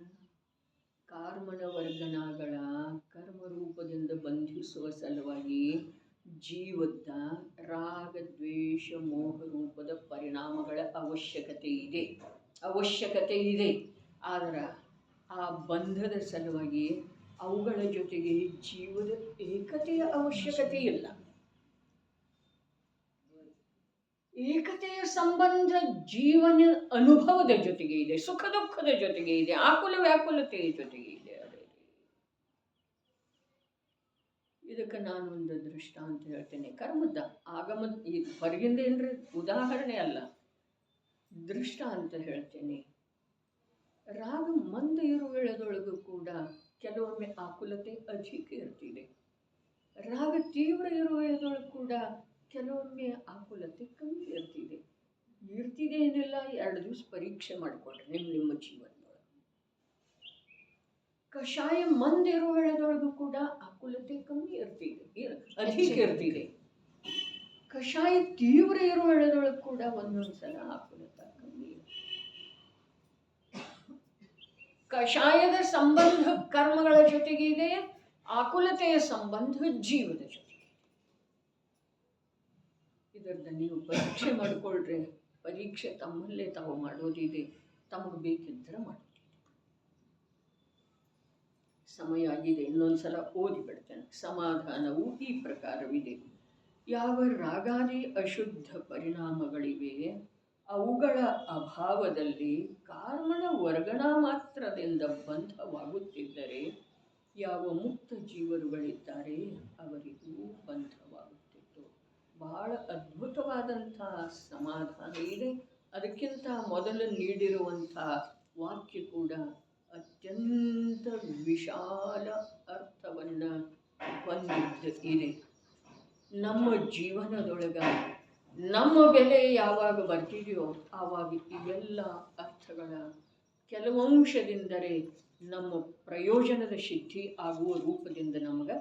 S1: ಕಾರ್ಮಣ ವರ್ಗಣಗಳ ಕರ್ಮರೂಪದಿಂದ ಬಂಧಿಸುವ ಸಲುವಾಗಿ ಜೀವದ ರಾಗದ್ವೇಷ ಮೋಹ ರೂಪದ ಪರಿಣಾಮಗಳ ಅವಶ್ಯಕತೆ ಇದೆ. ಆದರೆ ಆ ಬಂಧದ ಸಲುವಾಗಿ ಅವುಗಳ ಜೊತೆಗೆ ಜೀವದ ಏಕತೆಯ ಅವಶ್ಯಕತೆ ಇಲ್ಲ. ಏಕತೆಯ ಸಂಬಂಧ ಜೀವನ ಅನುಭವದ ಜೊತೆಗೆ ಇದೆ, ಸುಖ ದುಃಖದ ಜೊತೆಗೆ ಇದೆ, ಆಕುಲ ವ್ಯಾಕುಲತೆಯ ಜೊತೆಗೆ ಇದೆ. ಇದಕ್ಕೆ ನಾನೊಂದು ದೃಷ್ಟಾಂತ ಹೇಳ್ತೇನೆ. ಕರ್ಮದ ಆಗಮದ ಹೊರಗಿಂದ ಏನ್ರಿ ಉದಾಹರಣೆ ಅಲ್ಲ, ದೃಷ್ಟಾಂತ ಹೇಳ್ತೇನೆ. ರಾಗ ಮಂದ ಇರುವೆಳದೊಳಗೂ ಕೂಡ ಕೆಲವೊಮ್ಮೆ ಆಕುಲತೆ ಅಧಿಕ ಇರ್ತಿದೆ. ರಾಗ ತೀವ್ರ ಇರುವೆಳದೊಳಗೂ ಕೂಡ ಕೆಲವೊಮ್ಮೆ ಆಕುಲತೆ ಕಮ್ಮಿ ಇರ್ತಿದೆ ಏನಿಲ್ಲ. 2 ದಿವಸ ಪರೀಕ್ಷೆ ಮಾಡಿಕೊಡ್ರಿ ನಿಮ್ಮ ಜೀವನದೊಳಗೆ. ಕಷಾಯ ಮಂದಿರೋ ವೇಳೆದೊಳಗೂ ಕೂಡ ಆಕುಲತೆ ಕಮ್ಮಿ ಇರ್ತಿದೆ, ಅಧಿಕ ಇರ್ತಿದೆ. ಕಷಾಯ ತೀವ್ರ ಇರೋ ವೇಳೆದೊಳಗೆ ಕೂಡ ಒಂದೊಂದ್ಸಲ ಆಕುಲತೆ ಕಮ್ಮಿ ಇರುತ್ತೆ. ಕಷಾಯದ ಸಂಬಂಧ ಕರ್ಮಗಳ ಜೊತೆಗೆ ಇದೆ, ಆಕುಲತೆಯ ಸಂಬಂಧ ಜೀವದ ಜೊತೆಗೆ. ಇದರಿಂದ ನೀವು ಪರೀಕ್ಷೆ ಮಾಡಿಕೊಳ್ಳ್ರೆ, ಪರೀಕ್ಷೆ ತಮ್ಮಲ್ಲೇ ತಾವು ಮಾಡೋದಿದೆ, ತಮಗೆ ಬೇಕಿದ್ದರೆ ಮಾಡಿ. ಸಮಯ ಆಗಿದೆ, ಇನ್ನೊಂದ್ಸಲ ಓದಿ ಬಿಡ್ತೇನೆ. ಸಮಾಧಾನವು ಈ ಪ್ರಕಾರವಿದೆ. ಯಾವ ರಾಗಾದಿ ಅಶುದ್ಧ ಪರಿಣಾಮಗಳಿವೆ ಅವುಗಳ ಅಭಾವದಲ್ಲಿ ಕಾರಣನ ವರ್ಗಣ ಮಾತ್ರದಿಂದ ಬಂಧವಾಗುತ್ತಿದ್ದರೆ ಯಾವ ಮುಕ್ತ ಜೀವರುಗಳಿದ್ದಾರೆ ಅವರಿಗೂ ಬಂಧವಾಗುತ್ತಿತ್ತು. ಬಹಳ ಅದ್ಭುತವಾದಂಥ ಸಮಾಧಾನ ಇದೆ. ಅದಕ್ಕಿಂತ ಮೊದಲು ನೀಡಿರುವಂಥ ವಾಕ್ಯ ಕೂಡ ಅತ್ಯಂತ ವಿಶಾಲ ಅರ್ಥವನ್ನು ಹೊಂದಿದೆ. ನಮ್ಮ ಜೀವನದೊಳಗ ನಮ್ಮ ಬೆಲೆ ಯಾವಾಗ ಬರ್ತಿದೆಯೋ ಆವಾಗ ಇವೆಲ್ಲ ಅರ್ಥಗಳ ಕೆಲವಂಶದಿಂದರೆ ನಮ್ಮ ಪ್ರಯೋಜನದ ಸಿದ್ಧಿ ಆಗುವ ರೂಪದಿಂದ ನಮಗೆ